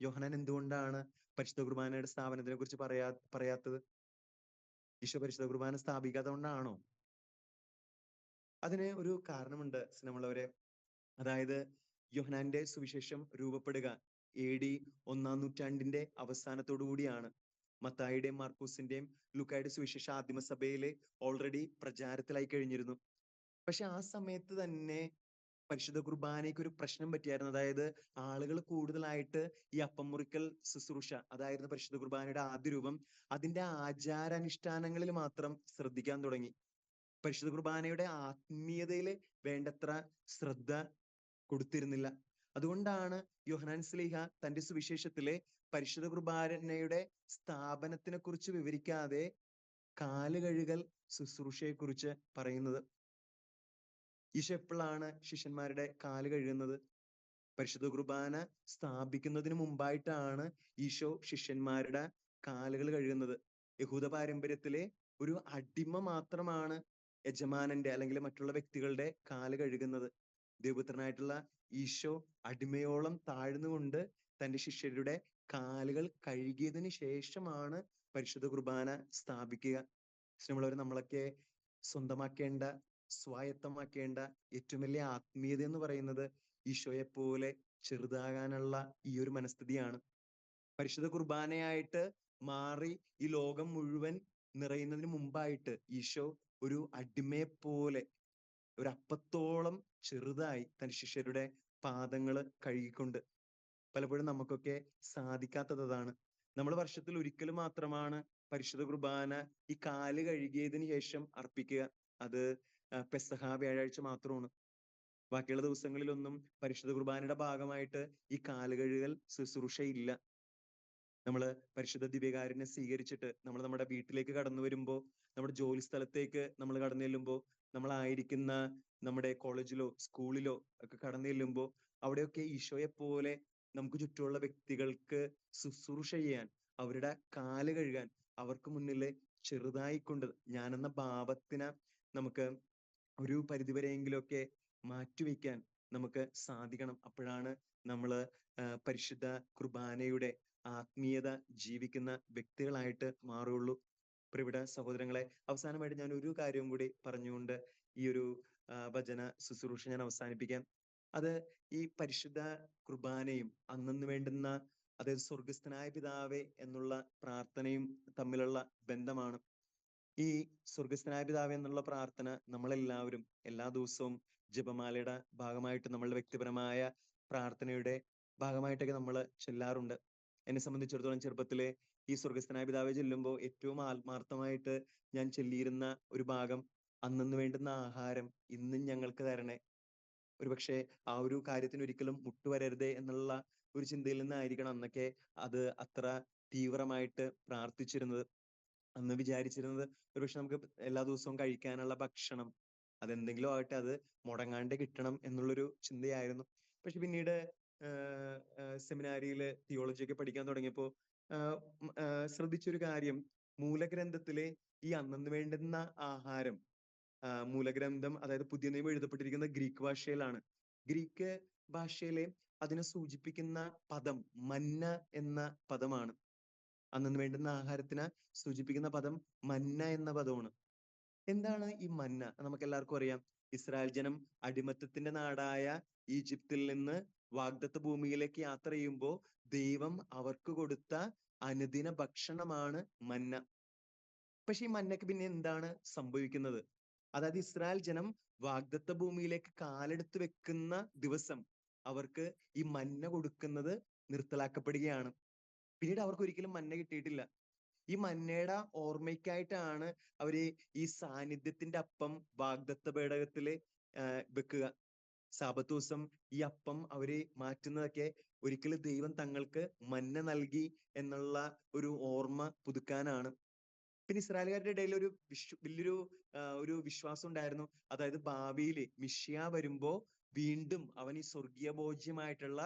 യോഹന്നാൻ എന്തുകൊണ്ടാണ് പരിശുദ്ധ കുർബാനയുടെ സ്ഥാപനത്തിനെ കുറിച്ച് പറയാത്തത്? ഈശോ പരിശുദ്ധ കുർബാന സ്ഥാപിക്കാത്തതുകൊണ്ടാണോ? അതിന് ഒരു കാരണമുണ്ട് സ്നേഹമുള്ളവരെ. അതായത് യോഹന്നാന്റെ സുവിശേഷം രൂപപ്പെടുക AD 1-ാം നൂറ്റാണ്ടിന്റെ അവസാനത്തോടു കൂടിയാണ്. മത്തായിയുടെയും മാർക്കോസിന്റെയും ലൂക്കായുടെ സുവിശേഷ ആദിമസഭയില് ഓൾറെഡി പ്രചാരത്തിലായി കഴിഞ്ഞിരുന്നു. പക്ഷെ ആ സമയത്ത് തന്നെ പരിശുദ്ധ കുർബാനയ്ക്ക് ഒരു പ്രശ്നം പറ്റിയായിരുന്നു. അതായത് ആളുകൾ കൂടുതലായിട്ട് ഈ അപ്പം മുറിക്കൽ ശുശ്രൂഷ, അതായിരുന്നു പരിശുദ്ധ കുർബാനയുടെ ആദ്യ രൂപം, അതിന്റെ ആചാരാനുഷ്ഠാനങ്ങളിൽ മാത്രം ശ്രദ്ധിക്കാൻ തുടങ്ങി. പരിശുദ്ധ കുർബാനയുടെ ആത്മീയതയിൽ വേണ്ടത്ര ശ്രദ്ധ കൊടുത്തിരുന്നില്ല. അതുകൊണ്ടാണ് യോഹന്നാൻ ശ്ലീഹ തന്റെ സുവിശേഷത്തിലെ പരിശുദ്ധ കുർബാനയുടെ സ്ഥാപനത്തിനെ കുറിച്ച് വിവരിക്കാതെ കാല് കഴുകൽ ശുശ്രൂഷയെക്കുറിച്ച് പറയുന്നത്. ഈശോ എപ്പോഴാണ് ശിഷ്യന്മാരുടെ കാല് കഴുകുന്നത്? പരിശുദ്ധ കുർബാന സ്ഥാപിക്കുന്നതിന് മുമ്പായിട്ടാണ് ഈശോ ശിഷ്യന്മാരുടെ കാലുകൾ കഴുകുന്നത്. യഹൂദ പാരമ്പര്യത്തിലെ ഒരു അടിമ മാത്രമാണ് യജമാനന്റെ അല്ലെങ്കിൽ മറ്റുള്ള വ്യക്തികളുടെ കാല് കഴുകുന്നത്. ദൈവപുത്രനായിട്ടുള്ള ഈശോ അടിമയോളം താഴ്ന്നുകൊണ്ട് തന്റെ ശിഷ്യരുടെ കാലുകൾ കഴുകിയതിന് ശേഷമാണ് പരിശുദ്ധ കുർബാന സ്ഥാപിക്കുക. സ്നേഹമുള്ളവരെ, നമ്മളൊക്കെ സ്വന്തമാക്കേണ്ട, സ്വായത്തമാക്കേണ്ട ഏറ്റവും വലിയ ആത്മീയത എന്ന് പറയുന്നത് ഈശോയെ പോലെ ചെറുതാകാനുള്ള ഈ ഒരു മനസ്ഥിതിയാണ്. പരിശുദ്ധ കുർബാനയായിട്ട് മാറി ഈ ലോകം മുഴുവൻ നിറയുന്നതിന് മുമ്പായിട്ട് ഈശോ ഒരു അടിമയെ പോലെ, ഒരു അപ്പത്തോളം ചെറുതായി തന്റെ ശിഷ്യരുടെ പാദങ്ങൾ കഴുകിക്കൊണ്ട്. പലപ്പോഴും നമുക്കൊക്കെ സാധിക്കാത്തത് അതാണ്. നമ്മൾ വർഷത്തിൽ ഒരിക്കൽ മാത്രമാണ് പരിശുദ്ധ കുർബാന ഈ കാല് കഴുകിയതിന് ശേഷം അർപ്പിക്കുക. അത് പെസഹ വ്യാഴാഴ്ച മാത്രമാണ്. ബാക്കിയുള്ള ദിവസങ്ങളിലൊന്നും പരിശുദ്ധ കുർബാനയുടെ ഭാഗമായിട്ട് ഈ കാല് കഴുകൽ ശുശ്രൂഷ ഇല്ല. നമ്മൾ പരിശുദ്ധ ദിവ്യകാരുണ്യം സ്വീകരിച്ചിട്ട് നമ്മൾ നമ്മുടെ വീട്ടിലേക്ക് കടന്നു വരുമ്പോൾ, നമ്മുടെ ജോലി സ്ഥലത്തേക്ക് നമ്മൾ കടന്നു ചെല്ലുമ്പോൾ, നമ്മളായിരിക്കുന്ന നമ്മുടെ കോളേജിലോ സ്കൂളിലോ ഒക്കെ കടന്നു ചെല്ലുമ്പോൾ, അവിടെയൊക്കെ ഈശോയെ പോലെ നമുക്ക് ചുറ്റുമുള്ള വ്യക്തികൾക്ക് ശുശ്രൂഷ ചെയ്യാൻ, അവരുടെ കാല് കഴുകാൻ, അവർക്ക് മുന്നിൽ ചെറുതായിക്കൊണ്ട് ഞാനെന്ന ഭാവത്തിനെ നമുക്ക് ഒരു പരിധിവരെയെങ്കിലുമൊക്കെ മാറ്റിവെക്കാൻ നമുക്ക് സാധിക്കണം. അപ്പോഴാണ് നമ്മള് പരിശുദ്ധ കുർബാനയുടെ ആത്മീയത ജീവിക്കുന്ന വ്യക്തികളായിട്ട് മാറുള്ളൂ. പ്രിയപ്പെട്ട സഹോദരങ്ങളെ, അവസാനമായിട്ട് ഞാൻ ഒരു കാര്യം കൂടി പറഞ്ഞുകൊണ്ട് ഈ ഒരു വചന ശുശ്രൂഷ ഞാൻ അവസാനിപ്പിക്കാം. അത് ഈ പരിശുദ്ധ കുർബാനയും അന്നന്ന് വേണ്ടുന്ന, അതായത് സ്വർഗസ്ഥനായ പിതാവേ എന്നുള്ള പ്രാർത്ഥനയും തമ്മിലുള്ള ബന്ധമാണ്. ഈ സ്വർഗസ്ഥനായ പിതാവേ എന്നുള്ള പ്രാർത്ഥന നമ്മളെല്ലാവരും എല്ലാ ദിവസവും ജപമാലയുടെ ഭാഗമായിട്ട്, നമ്മളുടെ വ്യക്തിപരമായ പ്രാർത്ഥനയുടെ ഭാഗമായിട്ടൊക്കെ നമ്മൾ ചെല്ലാറുണ്ട്. എന്നെ സംബന്ധിച്ചിടത്തോളം ചെറുപ്പത്തിലെ ഈ സ്വർഗസ്ഥനായ പിതാവെ ചൊല്ലുമ്പോൾ ഏറ്റവും ആത്മാർത്ഥമായിട്ട് ഞാൻ ചൊല്ലിയിരുന്ന ഒരു ഭാഗം, അന്നന്ന് വേണ്ടുന്ന ആഹാരം ഇന്നും ഞങ്ങൾക്ക് തരണേ. ഒരുപക്ഷെ ആ ഒരു കാര്യത്തിന് ഒരിക്കലും മുട്ടുവരരുതേ എന്നുള്ള ഒരു ചിന്തയിൽ നിന്നായിരിക്കണം അന്നൊക്കെ അത് അത്ര തീവ്രമായിട്ട് പ്രാർത്ഥിച്ചിരുന്നത്. അന്ന് വിചാരിച്ചിരുന്നത് ഒരുപക്ഷെ നമുക്ക് എല്ലാ ദിവസവും കഴിക്കാനുള്ള ഭക്ഷണം അതെന്തെങ്കിലും ആകട്ടെ, അത് മുടങ്ങാണ്ട് കിട്ടണം എന്നുള്ളൊരു ചിന്തയായിരുന്നു. പക്ഷെ പിന്നീട് സെമിനാരിയില് തിയോളജി ഒക്കെ പഠിക്കാൻ തുടങ്ങിയപ്പോൾ ശ്രദ്ധിച്ചൊരു കാര്യം, മൂലഗ്രന്ഥത്തിലെ ഈ അന്നന്ന് വേണ്ടുന്ന ആഹാരം, മൂലഗ്രന്ഥം അതായത് പുതിയ നിയമം എഴുതപ്പെട്ടിരിക്കുന്ന ഗ്രീക്ക് ഭാഷയിലാണ്. ഗ്രീക്ക് ഭാഷയിലെ അതിനെ സൂചിപ്പിക്കുന്ന പദം മന്ന എന്ന പദമാണ്. അന്നന്ന് വേണ്ടുന്ന ആഹാരത്തിന് സൂചിപ്പിക്കുന്ന പദം മന്ന എന്ന പദമാണ്. എന്താണ് ഈ മന്ന? നമുക്ക് എല്ലാവർക്കും അറിയാം. ഇസ്രായേൽ ജനം അടിമത്തത്തിന്റെ നാടായ ഈജിപ്തിൽ നിന്ന് വാഗ്ദത്ത ഭൂമിയിലേക്ക് യാത്ര ചെയ്യുമ്പോൾ ദൈവം അവർക്ക് കൊടുത്ത അനുദിന ഭക്ഷണമാണ് മന്ന. പക്ഷെ ഈ മന്നയ്ക്ക് പിന്നെ എന്താണ് സംഭവിക്കുന്നത്? അതായത് ഇസ്രായേൽ ജനം വാഗ്ദത്ത ഭൂമിയിലേക്ക് കാലെടുത്ത് വെക്കുന്ന ദിവസം അവർക്ക് ഈ മന്ന കൊടുക്കുന്നത് നിർത്തലാക്കപ്പെടുകയാണ്. പിന്നീട് അവർക്ക് ഒരിക്കലും മന്ന കിട്ടിയിട്ടില്ല. ഈ മന്നയുടെ ഓർമ്മയ്ക്കായിട്ടാണ് അവര് ഈ സാന്നിധ്യത്തിന്റെ അപ്പം വാഗ്ദത്ത പേടകത്തില് വെക്കുക. സാബത്ത് ദിവസം ഈ അപ്പം അവര് മാറ്റുന്നതൊക്കെ ഒരിക്കലും ദൈവം തങ്ങൾക്ക് മന്ന നൽകി എന്നുള്ള ഒരു ഓർമ്മ പുതുക്കാനാണ്. പിന്നെ ഇസ്രായേലുകാരുടെ ഇടയിൽ ഒരു വലിയൊരു ഒരു വിശ്വാസം ഉണ്ടായിരുന്നു. അതായത് ഭാവിയിൽ മിശിഹ വരുമ്പോ വീണ്ടും അവൻ ഈ സ്വർഗീയ ഭോജ്യമായിട്ടുള്ള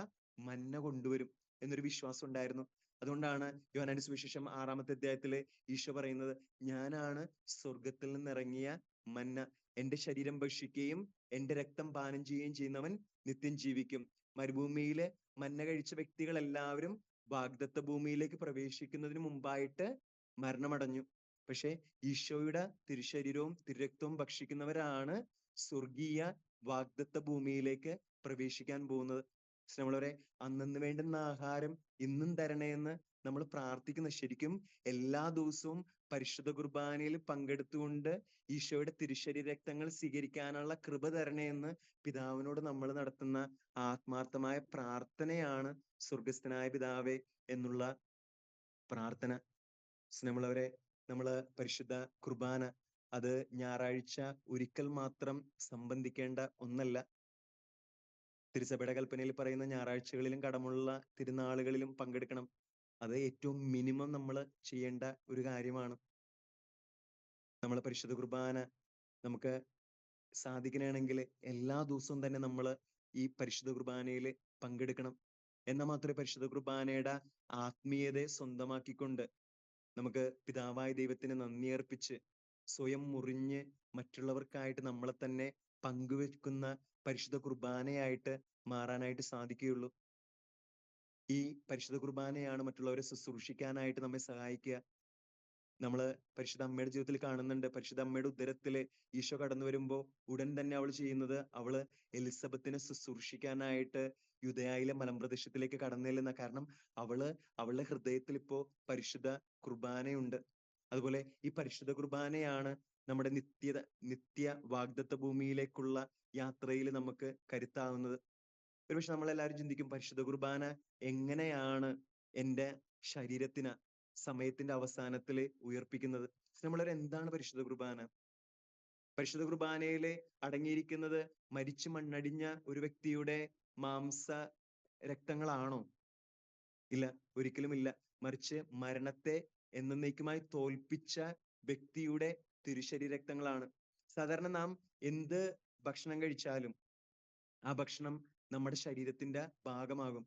മന്ന കൊണ്ടുവരും എന്നൊരു വിശ്വാസം ഉണ്ടായിരുന്നു. അതുകൊണ്ടാണ് യോഹന്നാന്റെ സുവിശേഷം 6-ാമത്തെ അധ്യായത്തില് ഈശോ പറയുന്നത്, ഞാനാണ് സ്വർഗത്തിൽ നിന്നിറങ്ങിയ മന്ന. എന്റെ ശരീരം ഭക്ഷിക്കുകയും എന്റെ രക്തം പാനം ചെയ്യുകയും ചെയ്യുന്നവൻ നിത്യം ജീവിക്കും. മരുഭൂമിയിലെ മന്ന കഴിച്ച വ്യക്തികൾ എല്ലാവരും വാഗ്ദത്ത ഭൂമിയിലേക്ക് പ്രവേശിക്കുന്നതിന് മുമ്പായിട്ട് മരണമടഞ്ഞു. പക്ഷെ ഈശോയുടെ തിരുശരീരവും തിരുരക്തവും ഭക്ഷിക്കുന്നവരാണ് സ്വർഗീയ വാഗ്ദത്ത ഭൂമിയിലേക്ക് പ്രവേശിക്കാൻ പോകുന്നത്. നമ്മളവരെ അന്നന്ന് വേണ്ടുന്ന ആഹാരം ഇന്നും തരണേന്ന് നമ്മൾ പ്രാർത്ഥിക്കുന്ന, ശരിക്കും എല്ലാ ദിവസവും പരിശുദ്ധ കുർബാനയിൽ പങ്കെടുത്തുകൊണ്ട് ഈശോയുടെ തിരുശരീര രക്തങ്ങൾ സ്വീകരിക്കാനുള്ള കൃപ തരണേ എന്ന് പിതാവിനോട് നമ്മൾ നടത്തുന്ന ആത്മാർത്ഥമായ പ്രാർത്ഥനയാണ് സ്വർഗസ്ഥനായ പിതാവേ എന്നുള്ള പ്രാർത്ഥന. സ്നേഹമുള്ളവരെ, നമ്മള് പരിശുദ്ധ കുർബാന അത് ഞായറാഴ്ച ഒരിക്കൽ മാത്രം സംബന്ധിക്കേണ്ട ഒന്നല്ല. തിരുസഭയുടെ കൽപ്പനയിൽ പറയുന്ന ഞായറാഴ്ചകളിലും കടമുള്ള തിരുനാളുകളിലും പങ്കെടുക്കണം. അത് ഏറ്റവും മിനിമം നമ്മൾ ചെയ്യേണ്ട ഒരു കാര്യമാണ്. നമ്മൾ പരിശുദ്ധ കുർബാന നമുക്ക് സാധിക്കണമെങ്കിൽ എല്ലാ ദിവസവും തന്നെ നമ്മൾ ഈ പരിശുദ്ധ കുർബാനയിൽ പങ്കെടുക്കണം. എന്നാൽ മാത്രമേ പരിശുദ്ധ കുർബാനയുടെ ആത്മീയതയെ സ്വന്തമാക്കിക്കൊണ്ട് നമുക്ക് പിതാവായ ദൈവത്തിന് നന്ദി അർപ്പിച്ച് സ്വയം മുറിഞ്ഞ് മറ്റുള്ളവർക്കായിട്ട് നമ്മളെ തന്നെ പങ്കുവെക്കുന്ന പരിശുദ്ധ കുർബാനയായിട്ട് മാറാനായിട്ട് സാധിക്കുകയുള്ളൂ. ഈ പരിശുദ്ധ കുർബാനയാണ് മറ്റുള്ളവരെ ശുശ്രൂഷിക്കാനായിട്ട് നമ്മെ സഹായിക്കുക. നമ്മള് പരിശുദ്ധ അമ്മയുടെ ജീവിതത്തിൽ കാണുന്നുണ്ട്. പരിശുദ്ധ അമ്മയുടെ ഉദരത്തില് ഈശോ കടന്നു വരുമ്പോ ഉടൻ തന്നെ അവൾ ചെയ്യുന്നത്, അവള് എലിസബത്തിനെ ശുശ്രൂഷിക്കാനായിട്ട് യൂദയായിലെ മലമ്പ്രദേശത്തിലേക്ക് കടന്നു ചെല്ലുന്ന കാരണം അവളുടെ ഹൃദയത്തിൽ ഇപ്പോ പരിശുദ്ധ കുർബാനയുണ്ട്. അതുപോലെ ഈ പരിശുദ്ധ കുർബാനയാണ് നമ്മുടെ നിത്യ വാഗ്ദത്ത ഭൂമിയിലേക്കുള്ള യാത്രയിൽ നമുക്ക് കരുത്താവുന്നത്. ഒരുപക്ഷെ നമ്മളെല്ലാവരും ചിന്തിക്കും, പരിശുദ്ധ കുർബാന എങ്ങനെയാണ് എൻ്റെ ശരീരത്തിന് സമയത്തിന്റെ അവസാനത്തിൽ ഉയർപ്പിക്കുന്നത്? നമ്മളൊരു എന്താണ് പരിശുദ്ധ കുർബാന? പരിശുദ്ധ കുർബാനയില് അടങ്ങിയിരിക്കുന്നത് മരിച്ചു മണ്ണടിഞ്ഞ ഒരു വ്യക്തിയുടെ മാംസ രക്തങ്ങളാണോ? ഇല്ല, ഒരിക്കലും ഇല്ല. മറിച്ച് മരണത്തെ എന്നേക്കുമായി തോൽപ്പിച്ച വ്യക്തിയുടെ തിരുശരീര രക്തങ്ങളാണ്. സാധാരണ നാം എന്ത് ഭക്ഷണം കഴിച്ചാലും ആ ഭക്ഷണം നമ്മുടെ ശരീരത്തിന്റെ ഭാഗമാകും.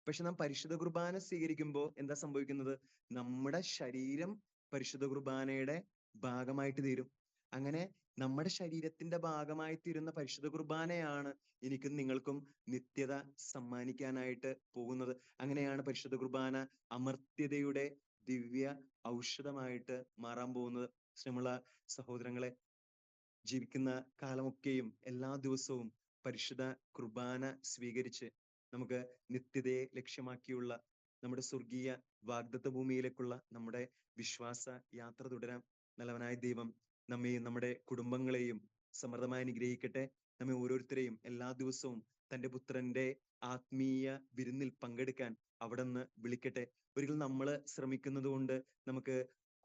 പക്ഷെ നാം പരിശുദ്ധ കുർബാന സ്വീകരിക്കുമ്പോൾ എന്താ സംഭവിക്കുന്നത്? നമ്മുടെ ശരീരം പരിശുദ്ധ കുർബാനയുടെ ഭാഗമായിട്ട് തീരും. അങ്ങനെ നമ്മുടെ ശരീരത്തിന്റെ ഭാഗമായി തീരുന്ന പരിശുദ്ധ കുർബാനയാണ് എനിക്കും നിങ്ങൾക്കും നിത്യത സമ്മാനിക്കാനായിട്ട് പോകുന്നത്. അങ്ങനെയാണ് പരിശുദ്ധ കുർബാന അമർത്യതയുടെ ദിവ്യ ഔഷധമായിട്ട് മാറാൻ പോകുന്നത്. സ്നേഹമുള്ള സഹോദരങ്ങളെ, ജീവിക്കുന്ന കാലമൊക്കെയും എല്ലാ ദിവസവും പരിശുദ്ധ കുർബാന സ്വീകരിച്ച് നമുക്ക് നിത്യതയെ ലക്ഷ്യമാക്കിയുള്ള നമ്മുടെ സ്വർഗീയ വാഗ്ദത്ത ഭൂമിയിലേക്കുള്ള നമ്മുടെ വിശ്വാസ യാത്ര തുടരാം. നല്ലവനായ ദൈവം നമ്മെയും നമ്മുടെ കുടുംബങ്ങളെയും സമൃദ്ധമായി അനുഗ്രഹിക്കട്ടെ. നമ്മെ ഓരോരുത്തരെയും എല്ലാ ദിവസവും തന്റെ പുത്രന്റെ ആത്മീയ വിരുന്നിൽ പങ്കെടുക്കാൻ അവിടുന്ന് വിളിക്കട്ടെ. ഒരിക്കലും നമ്മൾ ശ്രമിക്കുന്നത് കൊണ്ട് നമുക്ക്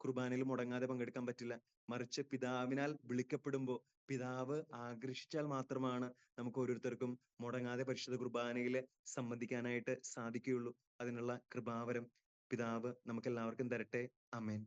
കുർബാനയിൽ മുടങ്ങാതെ പങ്കെടുക്കാൻ പറ്റില്ല. മറിച്ച് പിതാവിനാൽ വിളിക്കപ്പെടുമ്പോൾ, പിതാവ് ആകർഷിച്ചാൽ മാത്രമാണ് നമുക്ക് ഓരോരുത്തർക്കും മുടങ്ങാതെ പരിശുദ്ധ കുർബാനയിൽ സംബന്ധിക്കാനായിട്ട് സാധിക്കുകയുള്ളൂ. അതിനുള്ള കൃപാവരം പിതാവ് നമുക്ക് എല്ലാവർക്കും തരട്ടെ. ആമേൻ.